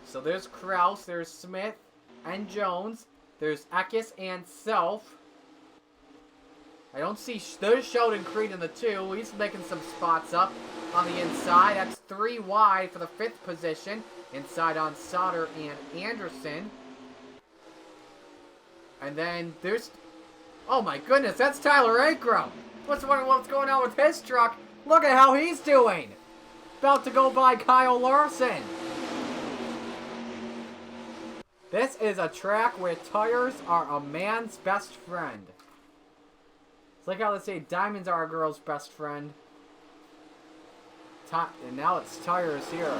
So there's Kraus, there's Smith and Jones, there's Eckes and Self. I don't see, there's Sheldon Creed in the 2. He's making some spots up on the inside. That's 3 wide for the 5th position. Inside on Sauter and Anderson. And then there's, oh my goodness, that's Tyler Ankrum. What's going on with his truck? Look at how he's doing. About to go by Kyle Larson. This is a track where tires are a man's best friend. It's like how they say diamonds are a girl's best friend. And now it's tires here.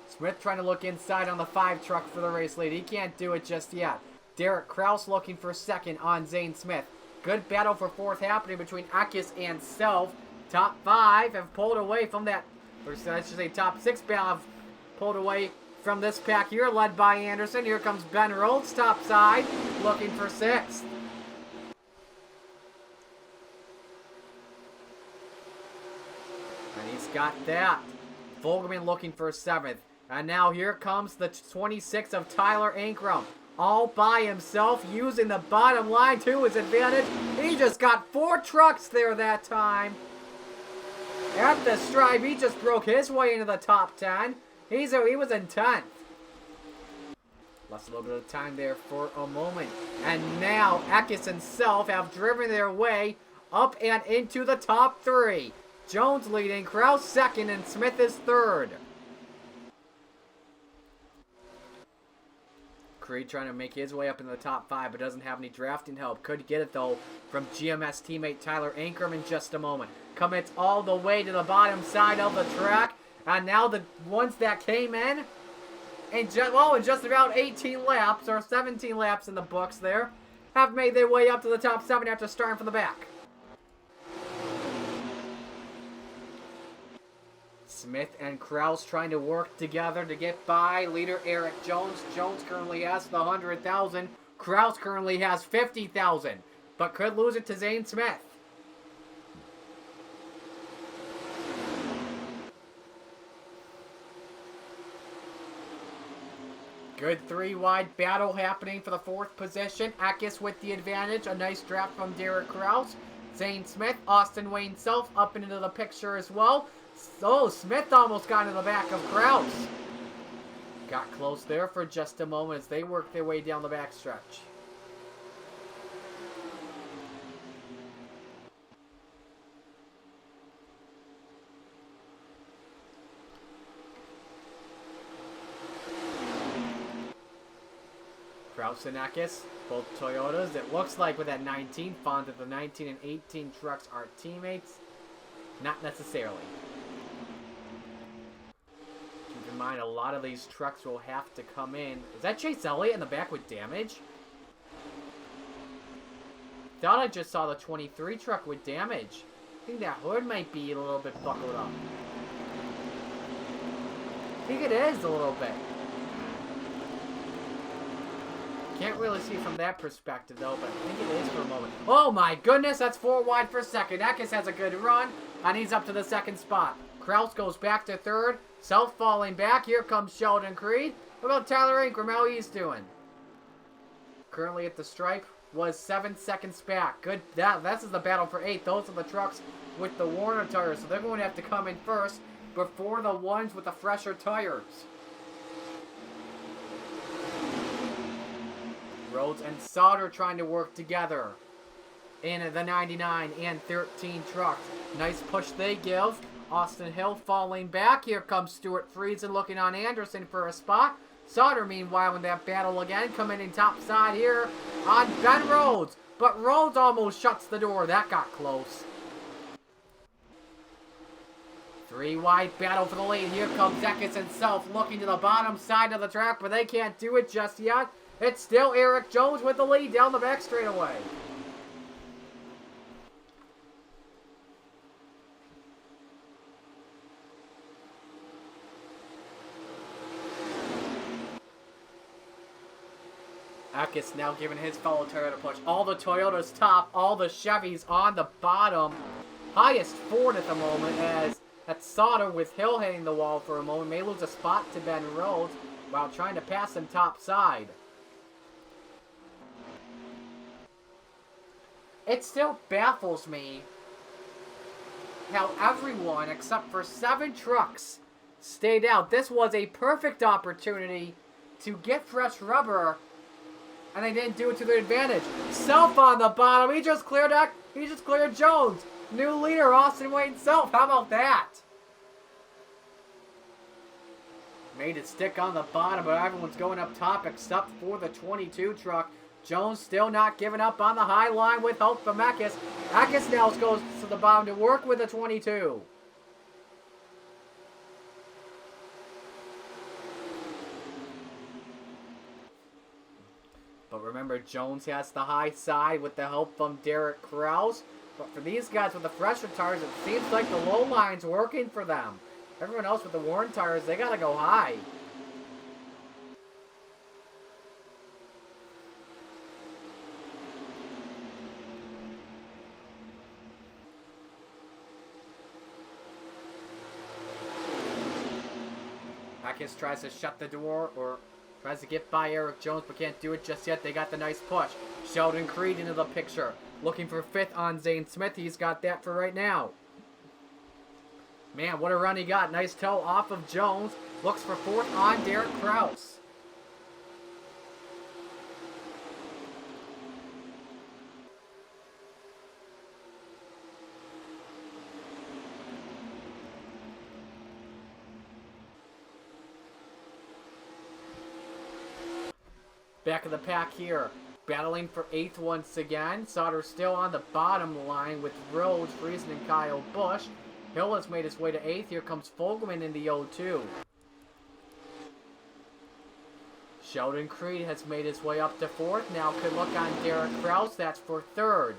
Smith trying to look inside on the 5 truck for the race lead. He can't do it just yet. Derek Kraus looking for second on Zane Smith. Good battle for 4th happening between Akis and Self. Top 5 have pulled away from that, or I should say top 6 battle have pulled away from this pack here, led by Anderson. Here comes Ben Rhodes, top side, looking for 6th. And he's got that. Vogelman looking for 7th. And now here comes the 26 of Tyler Ankrum. All by himself, using the bottom line to his advantage. He just got 4 trucks there that time. At the stripe, he just broke his way into the top 10. He was in 10th. Lost a little bit of time there for a moment. And now Eckes and Self have driven their way up and into the top 3. Jones leading, Kraus 2nd, and Smith is 3rd. Creed trying to make his way up into the top 5, but doesn't have any drafting help. Could get it, though, from GMS teammate Tyler Ankrum in just a moment. Commits all the way to the bottom side of the track. And now the ones that came in just about 18 laps, or 17 laps in the books there, have made their way up to the top 7 after starting from the back. Smith and Kraus trying to work together to get by. Leader Eric Jones. Jones currently has the 100,000. Kraus currently has 50,000, but could lose it to Zane Smith. Good 3 wide battle happening for the 4th position. Akis with the advantage. A nice draft from Derek Kraus. Zane Smith, Austin Wayne Self up into the picture as well. So Smith almost got into the back of Kraus. Got close there for just a moment as they work their way down the backstretch. Kraus and Akis, both Toyotas. It looks like with that 19 font that the 19 and 18 trucks are teammates. Not necessarily. Keep in mind, a lot of these trucks will have to come in. Is that Chase Elliott in the back with damage? Thought I just saw the 23 truck with damage. I think that hood might be a little bit buckled up. I think it is a little bit. Can't really see from that perspective, though, but I think it is for a moment. Oh, my goodness, that's 4 wide for second. Eckes has a good run, and he's up to the second spot. Kraus goes back to third. Self falling back. Here comes Sheldon Creed. What about Tyler Ingram? How he's doing? Currently at the stripe was 7 seconds back. Good. This is the battle for 8th. Those are the trucks with the Warner tires, so they're going to have to come in first before the ones with the fresher tires. Rhodes and Sauter trying to work together in the 99 and 13 trucks. Nice push they give. Austin Hill falling back. Here comes Stuart Friesen looking on Anderson for a spot. Sauter, meanwhile, in that battle again, coming in top side here on Ben Rhodes. But Rhodes almost shuts the door. That got close. 3 wide battle for the lead. Here comes Eckes himself looking to the bottom side of the track, but they can't do it just yet. It's still Eric Jones with the lead down the back straightaway. Eckes now giving his fellow Toyota a push. All the Toyotas top, all the Chevys on the bottom. Highest Ford at the moment as that's Sauter with Hill hitting the wall for a moment. May lose a spot to Ben Rhodes while trying to pass him top side. It still baffles me how everyone except for 7 trucks stayed out. This was a perfect opportunity to get fresh rubber, and they didn't do it to their advantage. Self on the bottom. He just cleared Jones. New leader, Austin Wayne Self. How about that? Made it stick on the bottom, but everyone's going up top except for the 22 truck. Jones still not giving up on the high line with help from Eckes. Eckes now goes to the bottom to work with the 22. But remember, Jones has the high side with the help from Derek Kraus. But for these guys with the fresher tires, it seems like the low line's working for them. Everyone else with the worn tires, they gotta go high. Eckes tries to shut the door, or tries to get by Eric Jones, but can't do it just yet. They got the nice push. Sheldon Creed into the picture. Looking for 5th on Zane Smith. He's got that for right now. Man, what a run he got. Nice toe off of Jones. Looks for 4th on Derek Kraus. Back of the pack here. Battling for 8th once again. Sauter still on the bottom line with Rhodes, Friesen, and Kyle Busch. Hill has made his way to 8th. Here comes Fogelman in the 0-2. Sheldon Creed has made his way up to 4th. Now could look on Derek Kraus. That's for 3rd.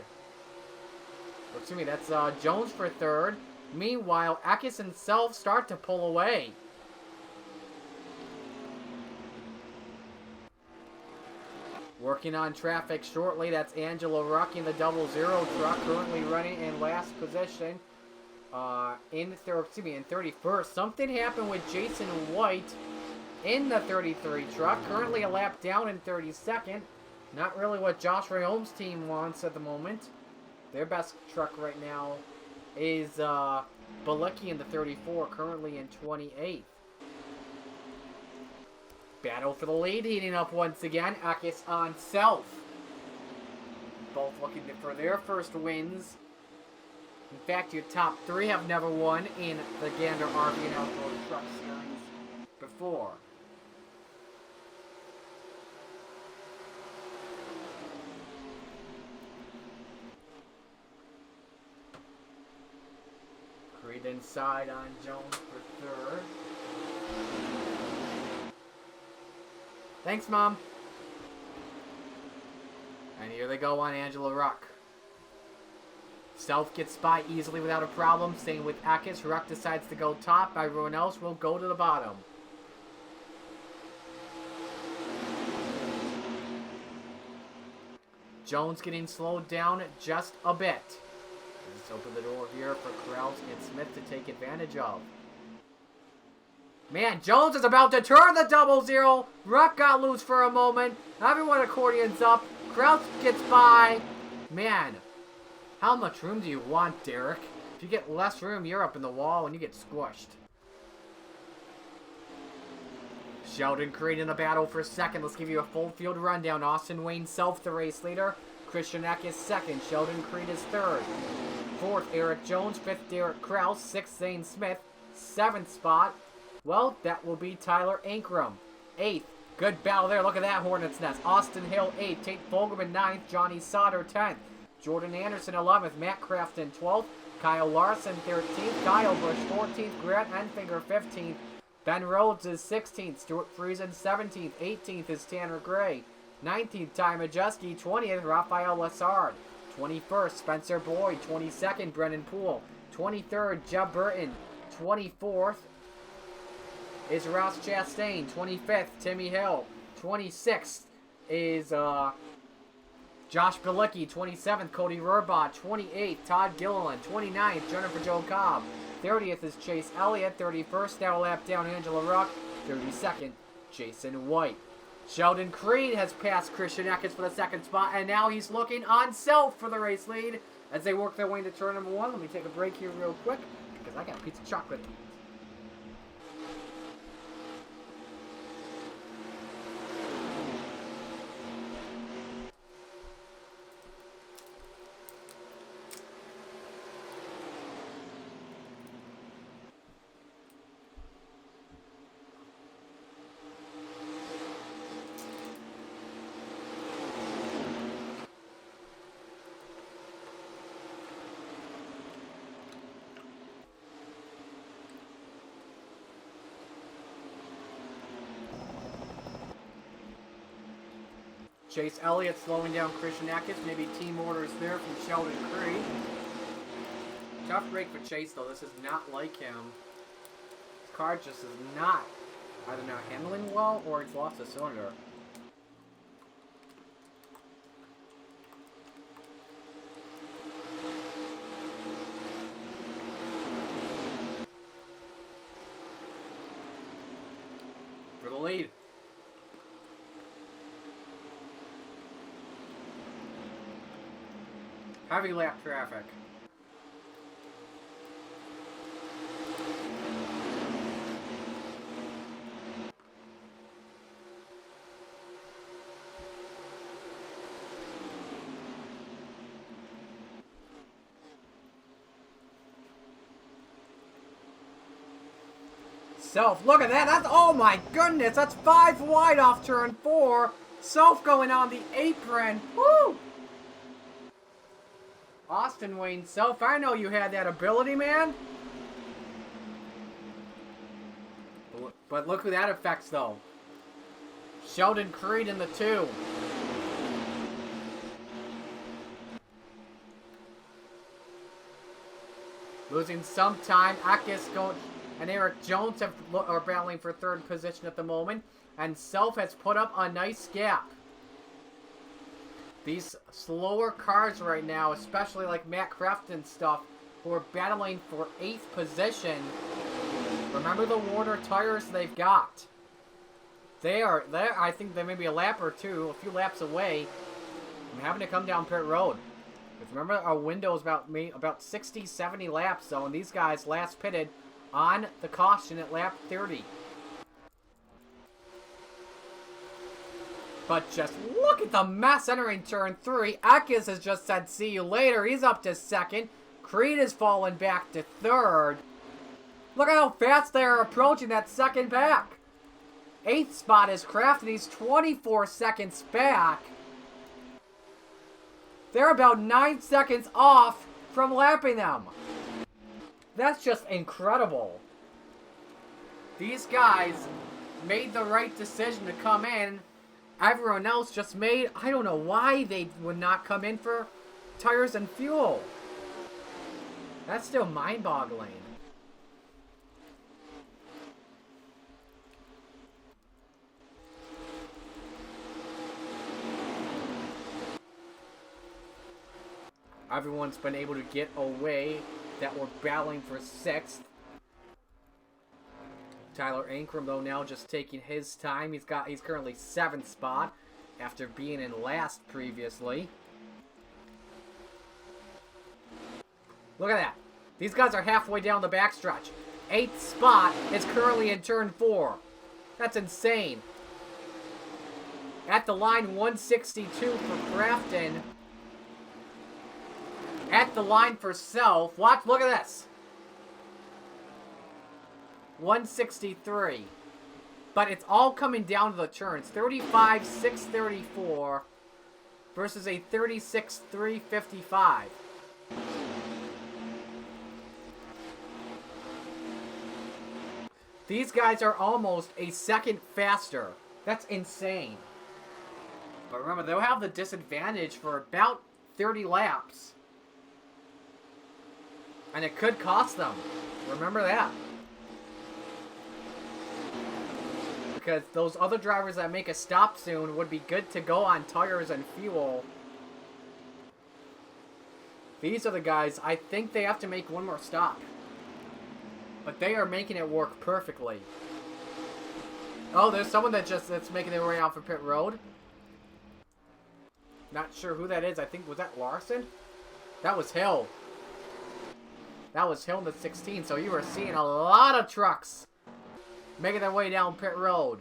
Excuse me, that's Jones for 3rd. Meanwhile, Eckes himself start to pull away. Working on traffic shortly. That's Angelo Ruck in the 00 truck, currently running in last position. In 31st. Something happened with Jason White in the 33 truck. Currently a lap down in 32nd. Not really what Josh Rayholm's team wants at the moment. Their best truck right now is Balicki in the 34, currently in 28th. Battle for the lead, heating up once again. Eckes on Self. Both looking for their first wins. In fact, your top 3 have never won in the Gander RV and Outdoor Truck Series before. Creed inside on Jones for 3rd. Thanks, Mom. And here they go on Angelo Ruck. Self gets by easily without a problem. Staying with Eckes. Ruck decides to go top. Everyone else will go to the bottom. Jones getting slowed down just a bit. Let's open the door here for Krause and Smith to take advantage of. Man, Jones is about to turn the 0-0. Ruck got loose for a moment. Everyone accordions up. Krause gets by. Man, how much room do you want, Derek? If you get less room, you're up in the wall and you get squished. Sheldon Creed in the battle for second. Let's give you a full field rundown. Austin Wayne Self, the race leader. Christian Eck is second. Sheldon Creed is third. Fourth, Eric Jones. Fifth, Derek Krause. Sixth, Zane Smith. Seventh spot, well, that will be Tyler Ankrum. Eighth, good battle there. Look at that Hornet's Nest. Austin Hill, 8th. Tate Fogelman, 9th. Johnny Sauter, 10th. Jordan Anderson, 11th. Matt Crafton, 12th. Kyle Larson, 13th. Kyle Busch, 14th. Grant Enfinger, 15th. Ben Rhodes is 16th. Stuart Friesen, 17th. 18th is Tanner Gray. 19th, Ty Majeski. 20th, Rafael Lessard. 21st, Spencer Boyd. 22nd, Brennan Poole. 23rd, Jeb Burton. 24th is Ross Chastain. 25th, Timmy Hill. 26th is Josh Bilicki. 27th, Cody Rohrbach. 28th, Todd Gilliland. 29th, Jennifer Jo Cobb. 30th is Chase Elliott. 31st, now a lap down, Angela Ruck. 32nd, Jason White. Sheldon Creed has passed Christian Eckes for the second spot, and now he's looking on Self for the race lead as they work their way into turn number 1. Let me take a break here real quick because I got a piece of chocolate. Chase Elliott slowing down Christian Eckes. Maybe team orders there from Sheldon Creed. Tough break for Chase, though. This is not like him. His car just is not either not handling well or it's lost a cylinder. For the lead. Heavy lap traffic. Self, look at that. That's, oh my goodness. That's 5 wide off turn 4. Self going on the apron. Woo! Austin Wayne Self, I know you had that ability, man. But look who that affects, though. Sheldon Creed in the 2. Losing some time. Eckes and Eric Jones are battling for third position at the moment. And Self has put up a nice gap. These slower cars right now, especially like Matt Crafton stuff, who are battling for 8th position. Remember the Warner tires they've got. They're I think they may be a lap or two, a few laps away from having to come down pit road. Because remember our window is about 60, 70 laps, so and these guys last pitted on the caution at lap 30. But just look at the mess entering turn 3. Eckes has just said see you later. He's up to 2nd. Creed has fallen back to 3rd. Look at how fast they are approaching that 2nd back. 8th spot is Crafton. He's 24 seconds back. They're about 9 seconds off from lapping them. That's just incredible. These guys made the right decision to come in. Everyone else just made, I don't know why they would not come in for tires and fuel. That's still mind-boggling. Everyone's been able to get away that were battling for 6th. Tyler Ankrum, though, now just taking his time. He's currently 7th spot after being in last previously. Look at that. These guys are halfway down the backstretch. 8th spot is currently in turn 4. That's insane. At the line, 162 for Crafton. At the line for Self. Watch, look at this. 163. But it's all coming down to the turns. 35, 634 versus a 36, 355. These guys are almost a second faster. That's insane. But remember, they'll have the disadvantage for about 30 laps. And it could cost them. Remember that. Because those other drivers that make a stop soon would be good to go on tires and fuel. These are the guys, I think they have to make one more stop. But they are making it work perfectly. Oh, there's someone that's making their way out for pit road. Not sure who that is. I think, was that Larson? That was Hill. That was Hill in the 16. So you were seeing a lot of trucks making their way down pit road.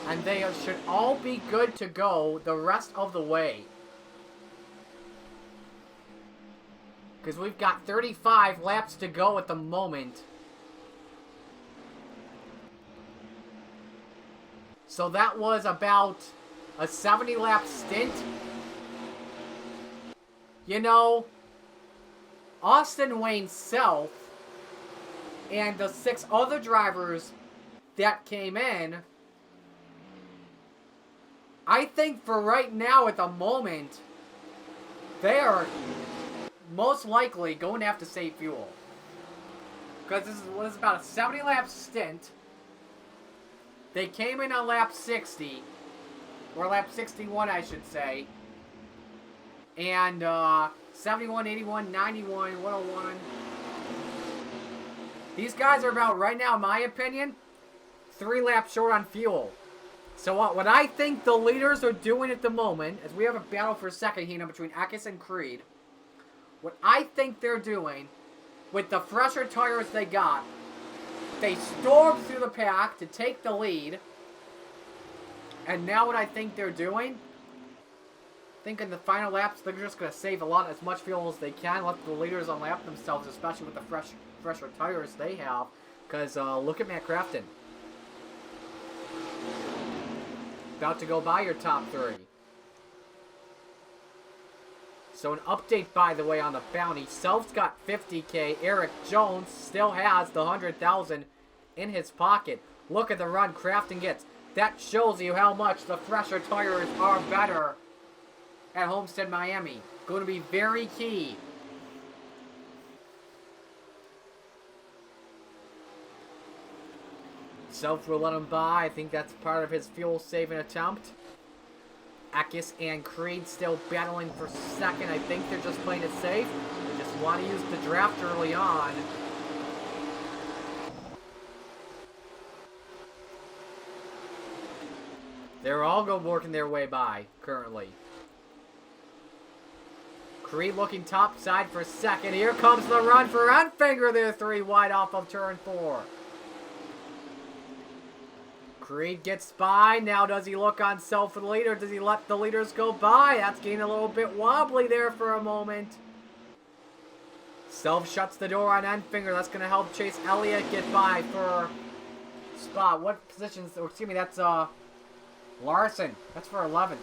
And they should all be good to go the rest of the way. Because we've got 35 laps to go at the moment. So that was about a 70-lap stint. You know, Austin Wayne Self and the 6 other drivers that came in, I think for right now at the moment, they are most likely going to have to save fuel. Because this was about a 70-lap stint. They came in on lap 60. Or lap 61, I should say. And 71, 81, 91, 101. These guys are about, right now, in my opinion, 3 laps short on fuel. So what I think the leaders are doing at the moment, as we have a battle for second here between Eckes and Creed, what I think they're doing, with the fresher tires they got, they stormed through the pack to take the lead. And now what I think they're doing, I think in the final laps, they're just going to save as much fuel as they can, let the leaders unlap themselves, especially with the fresher tires they have. Because look at Matt Crafton. About to go by your top 3. So an update, by the way, on the bounty. Self's got 50K. Eric Jones still has the 100,000 in his pocket. Look at the run Crafton gets. That shows you how much the fresher tires are better at Homestead, Miami. Going to be very key. Self will let him by. I think that's part of his fuel-saving attempt. Eckes and Creed still battling for second. I think they're just playing it safe. They just want to use the draft early on. They're all working their way by, currently. Creed looking top side for second. Here comes the run for Unfinger. They're 3 wide off of turn 4. Creed gets by. Now does he look on Self for the leader? Does he let the leaders go by? That's getting a little bit wobbly there for a moment. Self shuts the door on Unfinger. That's going to help Chase Elliott get by for spot. What positions? Oh, excuse me, that's Larson. That's for 11th.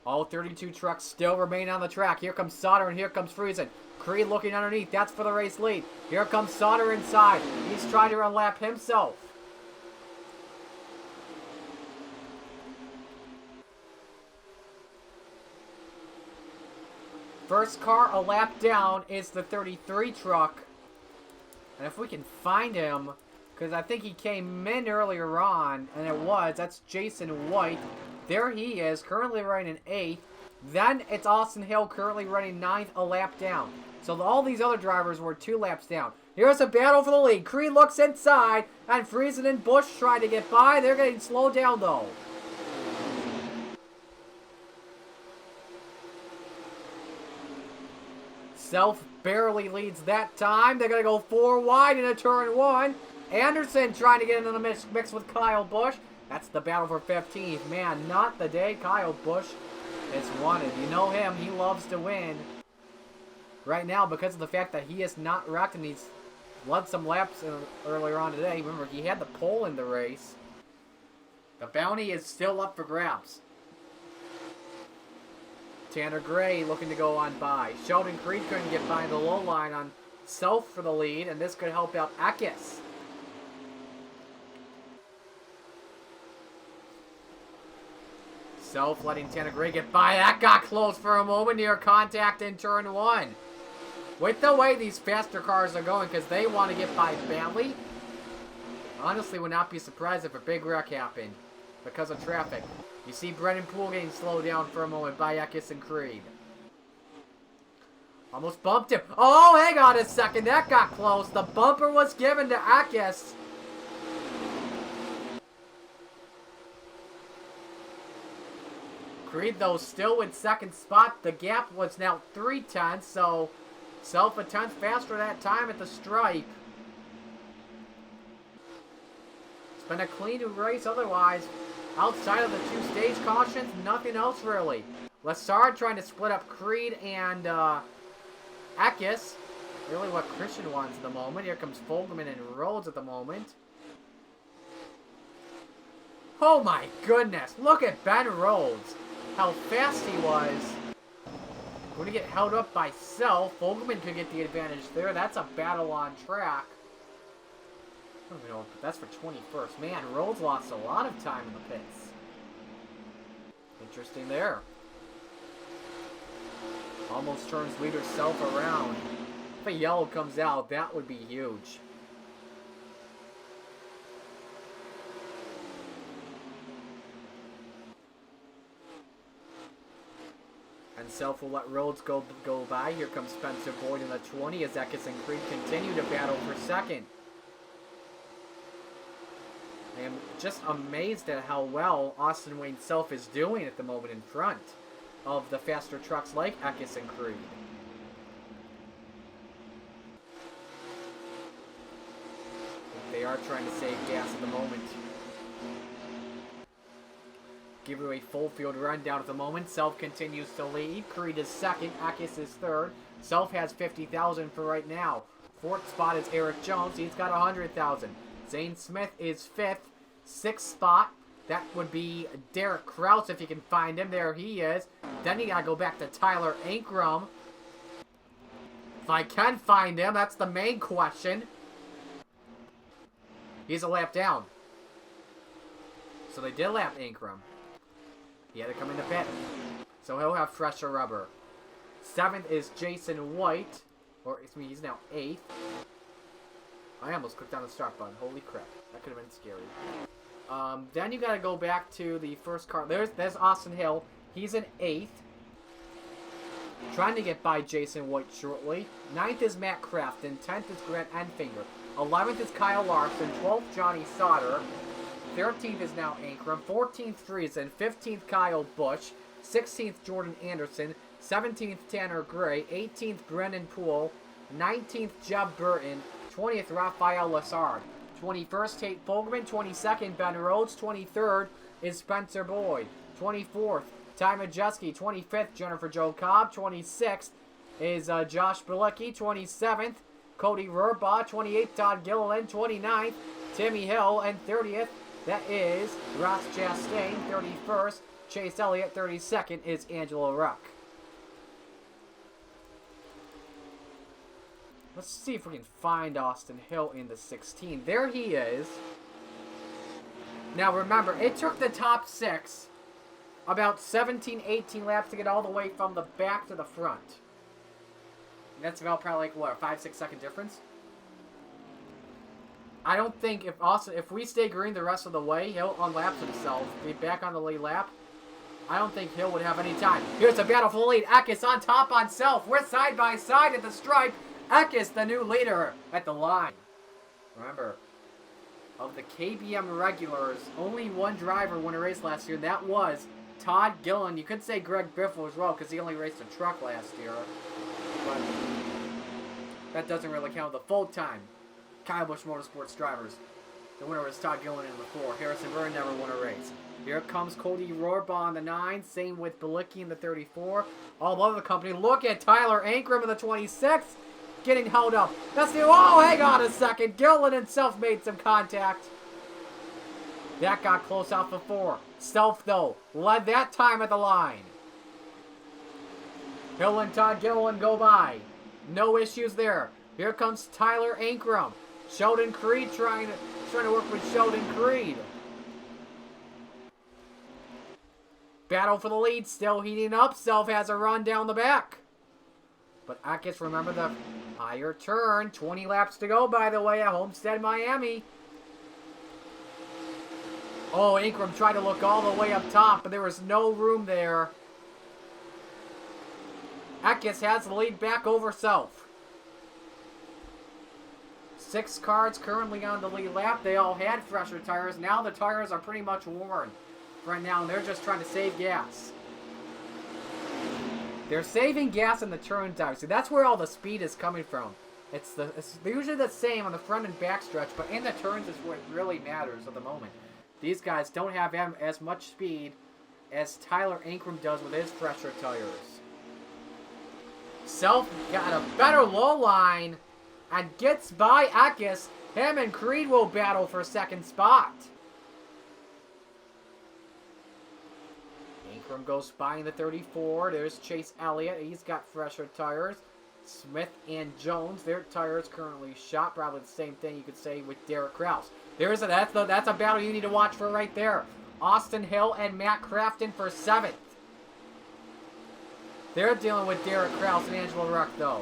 All 32 trucks still remain on the track. Here comes Sauter and here comes Friesen. Creed looking underneath. That's for the race lead. Here comes Sauter inside. He's trying to unlap himself. First car a lap down is the 33 truck. And if we can find him, Because I think he came in earlier on, and it was. That's Jason White. There he is, currently running in 8th. Then it's Austin Hill, currently running 9th, a lap down. So all these other drivers were 2 laps down. Here's a battle for the lead. Creed looks inside, and Friesen and Busch trying to get by. They're getting slowed down, though. Self barely leads that time. They're going to go 4 wide into turn 1. Anderson trying to get into the mix with Kyle Busch. That's the battle for 15th. Man, not the day Kyle Busch is wanted. You know him. He loves to win. Right now, because of the fact that he is not wrecked and he's led some laps earlier on today. Remember, he had the pole in the race. The bounty is still up for grabs. Tanner Gray looking to go on by. Sheldon Creed couldn't get by the low line on Self for the lead, and this could help out Eckes. Self letting Tanner Gray get by. That got close for a moment near contact in turn 1. With the way these faster cars are going, because they want to get by badly, honestly would not be surprised if a big wreck happened because of traffic. You see Brennan Poole getting slowed down for a moment by Eckes and Creed. Almost bumped him. Oh, hang on a second. That got close. The bumper was given to Eckes. Creed, though, still in second spot. The gap was now 3/10, so Self a 10th faster that time at the stripe. It's been a clean race otherwise. Outside of the 2 stage cautions, nothing else really. Lassard trying to split up Creed and Eckes. Really what Christian wants at the moment. Here comes Fogelman and Rhodes at the moment. Oh my goodness. Look at Ben Rhodes. How fast he was. Going to get held up by Self. Fogelman could get the advantage there. That's a battle on track. I don't even know, but that's for 21st. Man, Rhodes lost a lot of time in the pits. Interesting there. Almost turns leader Self around. If a yellow comes out, that would be huge. And Self will let Rhodes go by. Here comes Spencer Boyd in the 20 as Eckes and Creed continue to battle for second. I am just amazed at how well Austin Wayne Self is doing at the moment in front of the faster trucks like Eckes and Creed. They are trying to save gas at the moment. Give you a full field rundown at the moment. Self continues to lead. Creed is second. Eckes is third. Self has 50,000 for right now. Fourth spot is Eric Jones. He's got 100,000. Zane Smith is fifth. Sixth spot. That would be Derek Kraus if you can find him. There he is. Then you gotta go back to Tyler Ankrum. If I can find him, that's the main question. He's a lap down. So they did lap Ankrum. He had to come in the pit. So he'll have fresher rubber. 7th is Jason White. Or, excuse me, he's now 8th. I almost clicked on the start button. Holy crap. That could have been scary. Then you gotta go back to the first car. There's Austin Hill. He's in 8th. Trying to get by Jason White shortly. 9th is Matt Crafton. 10th is Grant Enfinger. 11th is Kyle Larson. 12th, Johnny Sauter. 13th is now Ankrum. 14th, Friesen. 15th, Kyle Busch. 16th, Jordan Anderson. 17th, Tanner Gray. 18th, Brendan Poole. 19th, Jeb Burton. 20th, Raphael Lassard. 21st, Tate Fogelman. 22nd, Ben Rhodes. 23rd is Spencer Boyd. 24th, Ty Majeski. 25th, Jennifer Jo Cobb. 26th is Josh Bilecki. 27th, Cody Rurbaugh. 28th, Todd Gilliland. 29th, Timmy Hill. And 30th, that is Ross Chastain. 31st, Chase Elliott. 32nd is Angelo Ruck. Let's see if we can find Austin Hill in the 16. There he is. Now remember, it took the top 6 about 17, 18 laps to get all the way from the back to the front. And that's about probably like, what, a 5-6 second difference? I don't think if we stay green the rest of the way, he'll unlap himself, be back on the lead lap. I don't think Hill would have any time. Here's a battle for the lead. Eckes on top on Self. We're side by side at the stripe. Eckes, the new leader, at the line. Remember, of the KBM regulars, only one driver won a race last year, and that was Todd Gillen. You could say Greg Biffle as well, because he only raced a truck last year. But that doesn't really count the full time Kyle Busch Motorsports drivers. The winner was Todd Gillen in the 4. Harrison Burton never won a race. Here comes Cody Rohrbaugh in the 9. Same with Bilicki in the 34. All over the company. Look at Tyler Ankrum in the 26. Getting held up. That's the... Oh, hang on a second. Gillen himself made some contact. That got close off the 4. Self, though, led that time at the line. Hill and Todd Gillen go by. No issues there. Here comes Tyler Ankrum. Sheldon Creed trying to work with Sheldon Creed. Battle for the lead, still heating up. Self has a run down the back. But Eckes, remember the higher turn. 20 laps to go, by the way, at Homestead, Miami. Oh, Ankrum tried to look all the way up top, but there was no room there. Eckes has the lead back over Self. 6 cars currently on the lead lap. They all had fresher tires. Now the tires are pretty much worn right now, and they're just trying to save gas. They're saving gas in the turn tires. See, that's where all the speed is coming from. It's usually the same on the front and back stretch, but in the turns is where it really matters at the moment. These guys don't have as much speed as Tyler Ankrum does with his fresher tires. Self got a better low line and gets by Eckes. Him and Creed will battle for second spot. Ankrum goes by in the 34. There's Chase Elliott. He's got fresher tires. Smith and Jones, their tires currently shot. Probably the same thing you could say with Derek Kraus. That's a battle you need to watch for right there. Austin Hill and Matt Crafton for 7th. They're dealing with Derek Kraus and Angelo Ruck, though.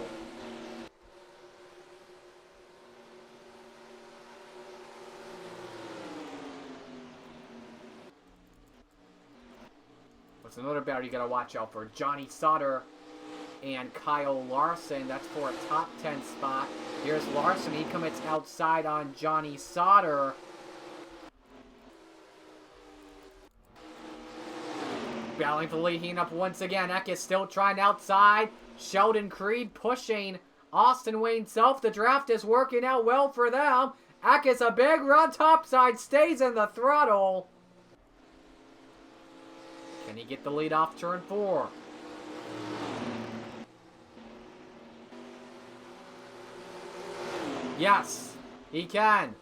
What's another battle you got to watch out for? Johnny Sauter and Kyle Larson. That's for a top 10 spot. Here's Larson. He commits outside on Johnny Sauter. Battling for the lead, heating up once again. Eckes still trying outside. Sheldon Creed pushing Austin Wayne Self. The draft is working out well for them. Eckes, a big run topside, stays in the throttle. Can he get the lead off turn 4? Yes, he can.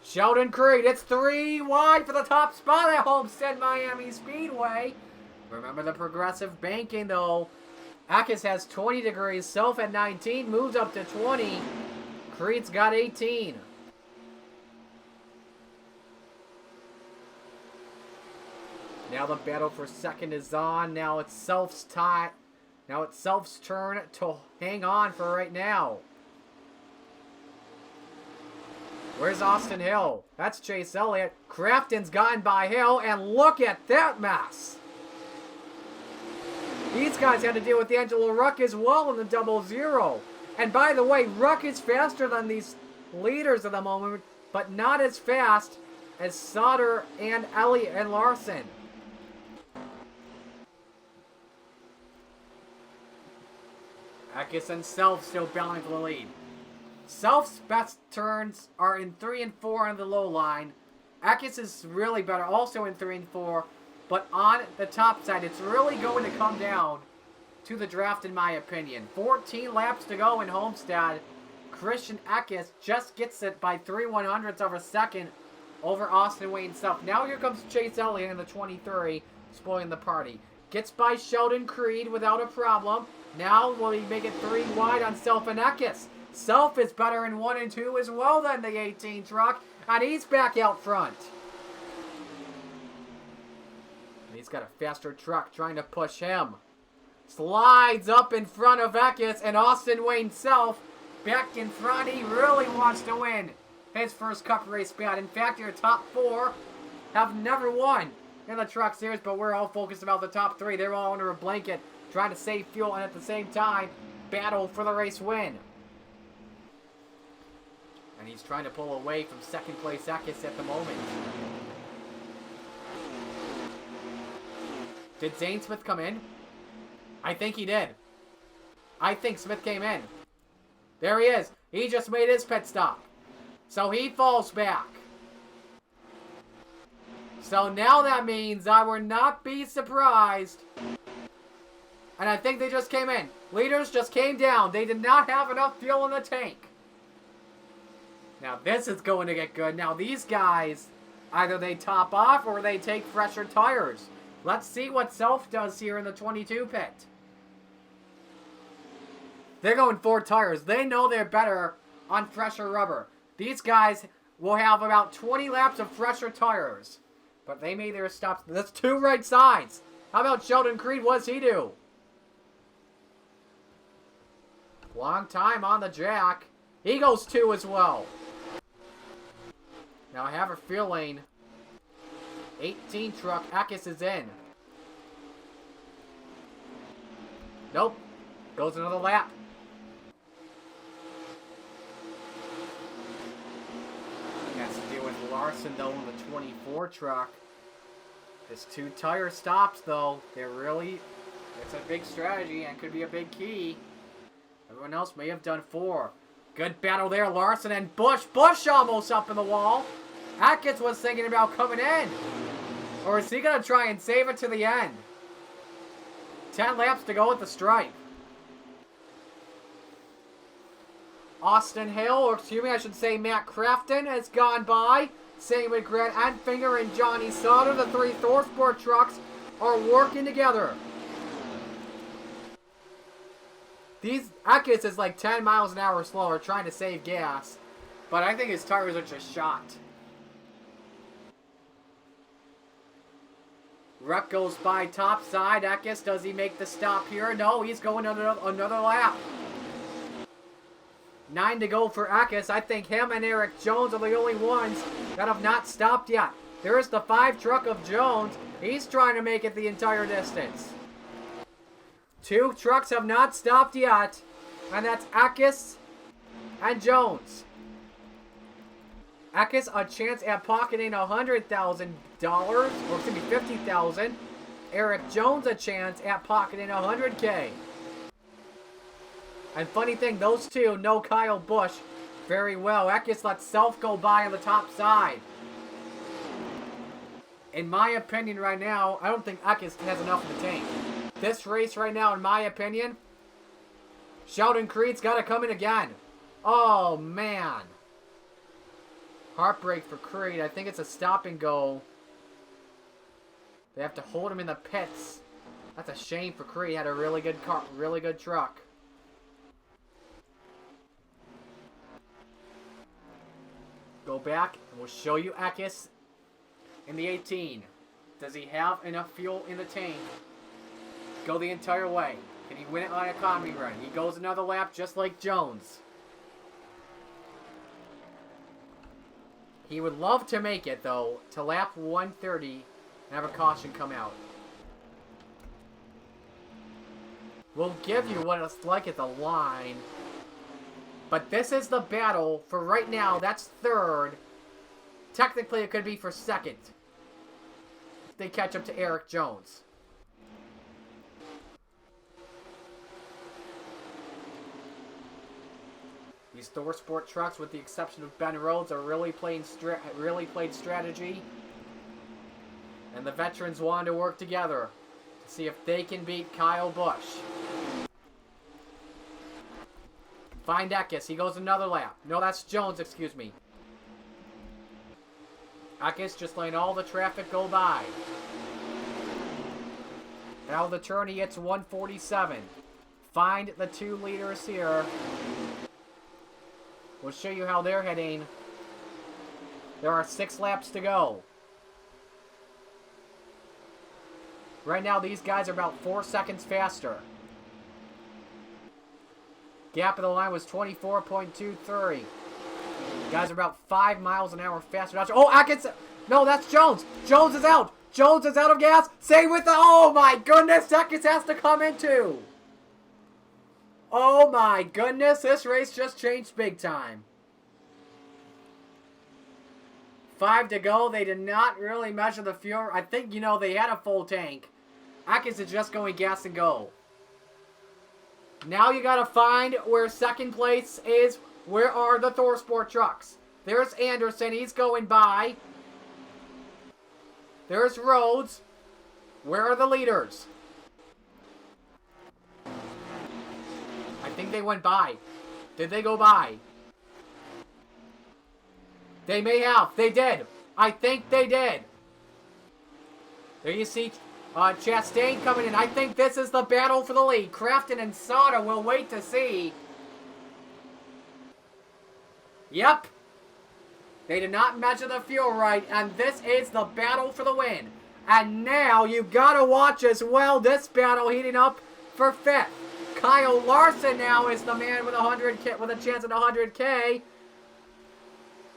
Sheldon Creed, it's 3 wide for the top spot at Homestead Miami Speedway. Remember the progressive banking, though. Eckes has 20 degrees. Self at 19, moves up to 20. Creed's got 18. Now the battle for second is on. Now it's Self's time. Now it's Self's turn to hang on for right now. Where's Austin Hill? That's Chase Elliott. Crafton's gotten by Hill, and look at that mess. These guys had to deal with Angelo Ruck as well in the 00. And by the way, Ruck is faster than these leaders at the moment, but not as fast as Sauter and Elliott and Larson. Eckes and Self still battling for the lead. Self's best turns are in 3 and 4 on the low line. Eckes is really better, also in 3 and 4. But on the top side, it's really going to come down to the draft, in my opinion. 14 laps to go in Homestead. Christian Eckes just gets it by 3/100ths of a second over Austin Wayne Self. Now here comes Chase Elliott in the 23, spoiling the party. Gets by Sheldon Creed without a problem. Now will he make it 3 wide on Self and Eckes? Self is better in 1 and 2 as well than the 18 truck, and he's back out front. And he's got a faster truck trying to push him. Slides up in front of Eckes, and Austin Wayne Self back in front. He really wants to win his first Cup race bad. In fact, your top 4 have never won in the Truck Series, but we're all focused about the top 3. They're all under a blanket, trying to save fuel, and at the same time, battle for the race win. And he's trying to pull away from second place Eckes at the moment. Did Zane Smith come in? I think he did. I think Smith came in. There he is. He just made his pit stop. So he falls back. So now that means I would not be surprised. And I think they just came in. Leaders just came down. They did not have enough fuel in the tank. Now this is going to get good. Now these guys, either they top off or they take fresher tires. Let's see what Self does here in the 22 pit. They're going 4 tires. They know they're better on fresher rubber. These guys will have about 20 laps of fresher tires. But they made their stops. That's 2 right sides. How about Sheldon Creed? What does he do? Long time on the jack. He goes 2 as well. Now I have a feeling 18 truck Eckes is in. Nope. Goes another lap. Has to deal with Larson though in the 24 truck. His 2 tire stops though. It's a big strategy and could be a big key. Everyone else may have done 4. Good battle there, Larson and Busch. Busch almost up in the wall. Atkins was thinking about coming in. Or is he going to try and save it to the end? 10 laps to go at the stripe. Austin Hill, or excuse me, I should say Matt Crafton has gone by. Same with Grant Enfinger and Johnny Sauter. The 3 ThorSport trucks are working together. Eckes is like 10 miles an hour slower trying to save gas. But I think his tires are just shot. Ruck goes by top side. Eckes, does he make the stop here? No, he's going another lap. 9 to go for Eckes. I think him and Eric Jones are the only ones that have not stopped yet. There's the 5 truck of Jones. He's trying to make it the entire distance. 2 trucks have not stopped yet. And that's Eckes and Jones. Eckes a chance at pocketing $100,000, or excuse me, $50,000. Eric Jones a chance at pocketing $100K. And funny thing, those 2 know Kyle Busch very well. Eckes lets Self go by on the top side. In my opinion right now, I don't think Eckes has enough in the tank. This race right now, in my opinion, Sheldon Creed's got to come in again. Oh, man. Heartbreak for Creed. I think it's a stop and go. They have to hold him in the pits. That's a shame for Creed. He had a really good car, really good truck. Go back, and we'll show you Eckes in the 18. Does he have enough fuel in the tank? Go the entire way. Can he win it on economy run? He goes another lap just like Jones. He would love to make it, though, to lap 130 and have a caution come out. We'll give you what it's like at the line. But this is the battle for right now. That's 3rd. Technically, it could be for 2nd. If they catch up to Eric Jones. These ThorSport trucks, with the exception of Ben Rhodes, are really played strategy. And the veterans wanted to work together to see if they can beat Kyle Busch. Find Eckes. He goes another lap. No, that's Jones, excuse me. Eckes just letting all the traffic go by. Out of the turn, he hits 147. Find the 2 leaders here. We'll show you how they're heading. There are 6 laps to go. Right now, these guys are about 4 seconds faster. Gap of the line was 24.23. Guys are about 5 miles an hour faster. Oh, Atkins. No, that's Jones. Jones is out. Jones is out of gas. Same with the... Oh, my goodness. Atkins has to come into. Oh, my goodness. This race just changed big time. 5 to go. They did not really measure the fuel. I think, you know, they had a full tank. Atkins is just going gas and go. Now you got to find where second place is. Where are the ThorSport trucks? There's Anderson. He's going by. There's Rhodes. Where are the leaders? I think they went by. Did they go by? They may have. They did. I think they did. There you see Chastain coming in. I think this is the battle for the lead. Crafton and Sauter will wait to see. Yep. They did not measure the fuel right, and this is the battle for the win. And now you gotta watch as well this battle heating up for 5th. Kyle Larson now is the man with 100K, with a chance at 100K.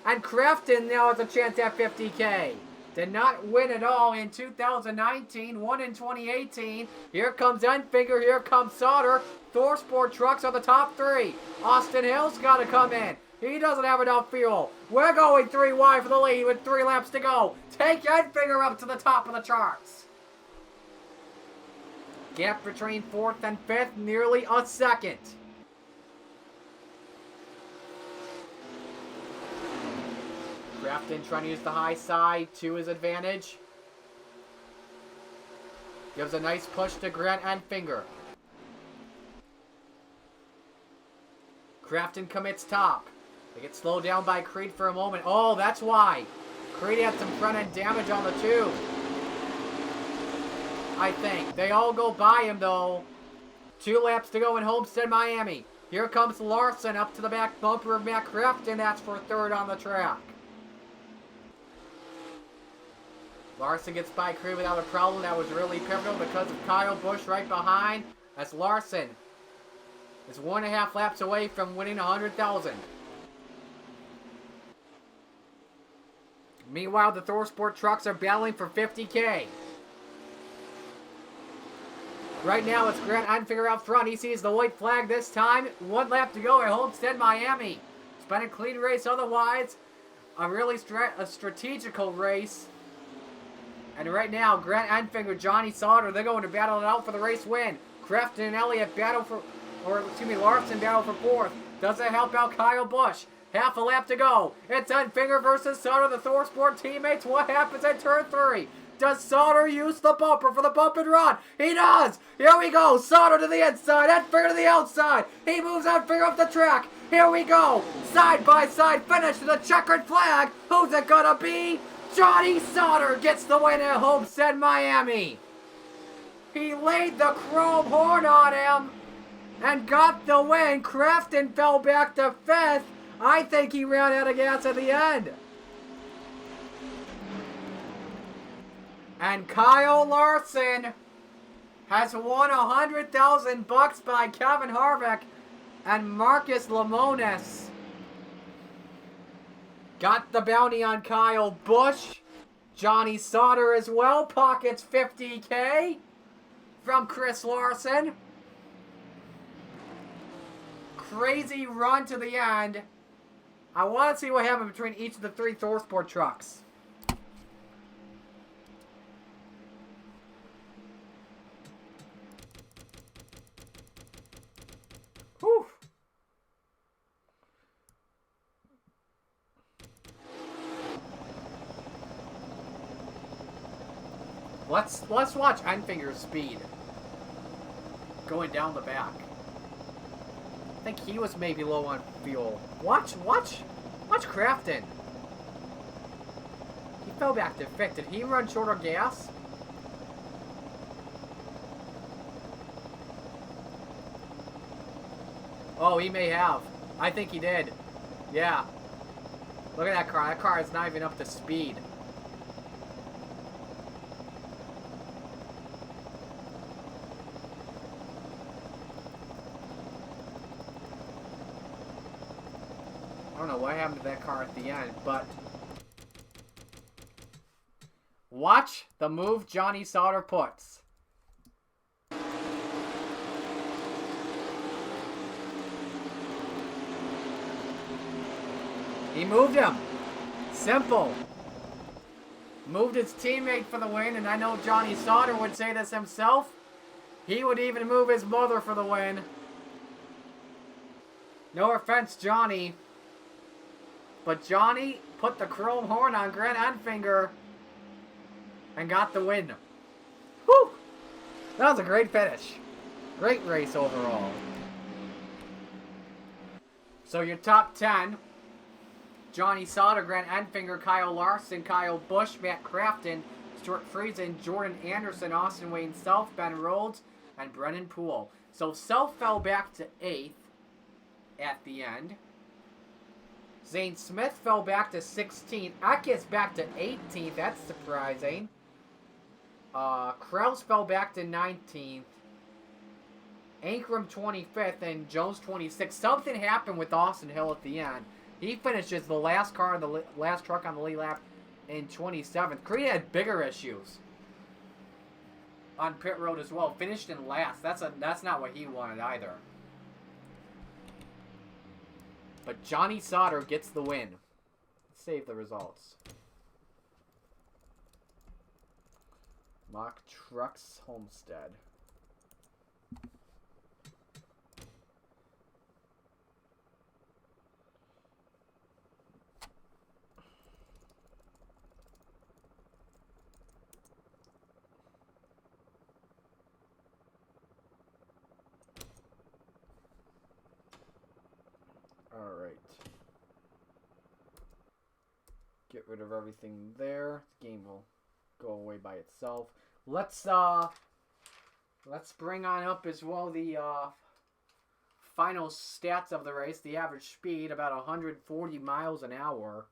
And Crafton now has a chance at 50K. Did not win at all in 2019, won in 2018. Here comes Enfinger, here comes Sauter. ThorSport trucks are the top 3. Austin Hill's got to come in. He doesn't have enough fuel. We're going 3 wide for the lead with 3 laps to go. Take Enfinger up to the top of the charts. Gap between 4th and 5th, nearly a second. Crafton trying to use the high side to his advantage. Gives a nice push to Grant Enfinger. Crafton commits top. They get slowed down by Creed for a moment. Oh, that's why. Creed had some front end damage on the 2. I think. They all go by him, though. 2 laps to go in Homestead, Miami. Here comes Larson up to the back bumper of Matt Crafton. That's for 3rd on the track. Larson gets by Creed without a problem. That was really pivotal because of Kyle Busch right behind. That's Larson. Is 1.5 laps away from winning 100,000. Meanwhile, the ThorSport trucks are battling for 50K. Right now, it's Grant Enfinger out front. He sees the white flag this time. 1 lap to go at Homestead, Miami. It's been a clean race otherwise. A really strategical race. And right now, Grant Enfinger, Johnny Sauter, they're going to battle it out for the race win. Crafton and Elliott battle for, Larson battle for 4th. Doesn't help out Kyle Busch. Half a lap to go. It's Enfinger versus Sauter, the ThorSport teammates. What happens at turn 3? Does Sauter use the bumper for the bump and run? He does! Here we go! Sauter to the inside, Enfinger to the outside. He moves Enfinger up the track. Here we go! Side by side finish to the checkered flag. Who's it gonna be? Johnny Sauter gets the win at Homestead, Miami. He laid the chrome horn on him and got the win. Crafton fell back to 5th. I think he ran out of gas at the end. And Kyle Larson has won $100,000 by Kevin Harvick and Marcus Lemonis. Got the bounty on Kyle Busch. Johnny Sauter as well. Pockets 50K from Chris Larson. Crazy run to the end. I want to see what happened between each of the 3 ThorSport trucks. Whew. Let's watch Enfinger's speed going down the back. I think he was maybe low on fuel. Watch Crafton. He fell back to 5th. Did he run short on gas? Oh, he may have. I think he did. Yeah. Look at that car. That car is not even up to speed. don't know what happened to that car at the end, but watch the move Johnny Sauter puts. He moved him. Simple. Moved his teammate for the win, and I know Johnny Sauter would say this himself. He would even move his mother for the win. No offense, Johnny. But Johnny put the chrome horn on Grant Enfinger and got the win. Whew! That was a great finish. Great race overall. So your top 10. Johnny Sauter, Grant Enfinger, Kyle Larson, Kyle Busch, Matt Crafton, Stuart Friesen, Jordan Anderson, Austin Wayne Self, Ben Rhodes, and Brennan Poole. So Self fell back to 8th at the end. Zane Smith fell back to 16th. Eckes back to 18th. That's surprising. Krause fell back to 19th. Ankrum 25th and Jones 26th. Something happened with Austin Hill at the end. He finishes the last car, the last truck on the lead lap in 27th. Creed had bigger issues on pit road as well. Finished in last. That's not what he wanted either. But Johnny Sauter gets the win. Let's save the results. Mock Trucks Homestead. Alright. Get rid of everything there. The game will go away by itself. Let's bring on up as well the final stats of the race. The average speed, about 140 miles an hour.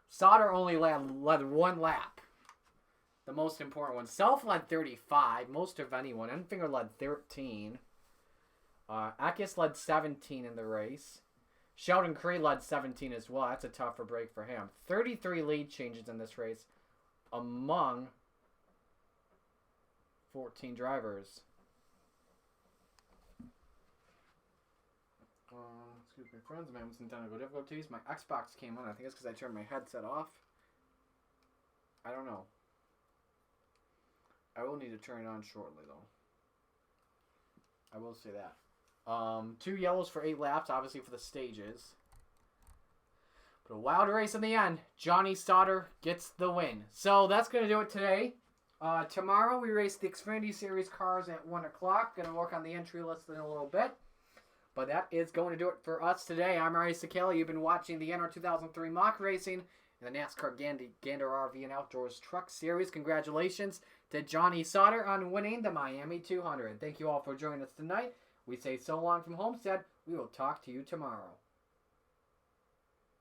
Sauter only led one lap. The most important one. Self led 35, most of anyone. Enfinger led 13. Eckes led 17 in the race. Sheldon Creed led 17 as well. That's a tougher break for him. 33 lead changes in this race among 14 drivers. Excuse me, friends. I'm having some technical difficulties. My Xbox came on. I think it's because I turned my headset off. I don't know. I will need to turn it on shortly, though. I will say that. 2 yellows for 8 laps, obviously for the stages. But a wild race in the end. Johnny Sauter gets the win. So that's going to do it today. Tomorrow we race the Xfinity Series cars at 1 o'clock. Going to work on the entry list in a little bit. But that is going to do it for us today. I'm Ari Sakeli. You've been watching the NR2003 mock racing and the NASCAR Gander RV and Outdoors Truck Series. Congratulations to Johnny Sauter on winning the Miami 200. Thank you all for joining us tonight. We say so long from Homestead. We will talk to you tomorrow.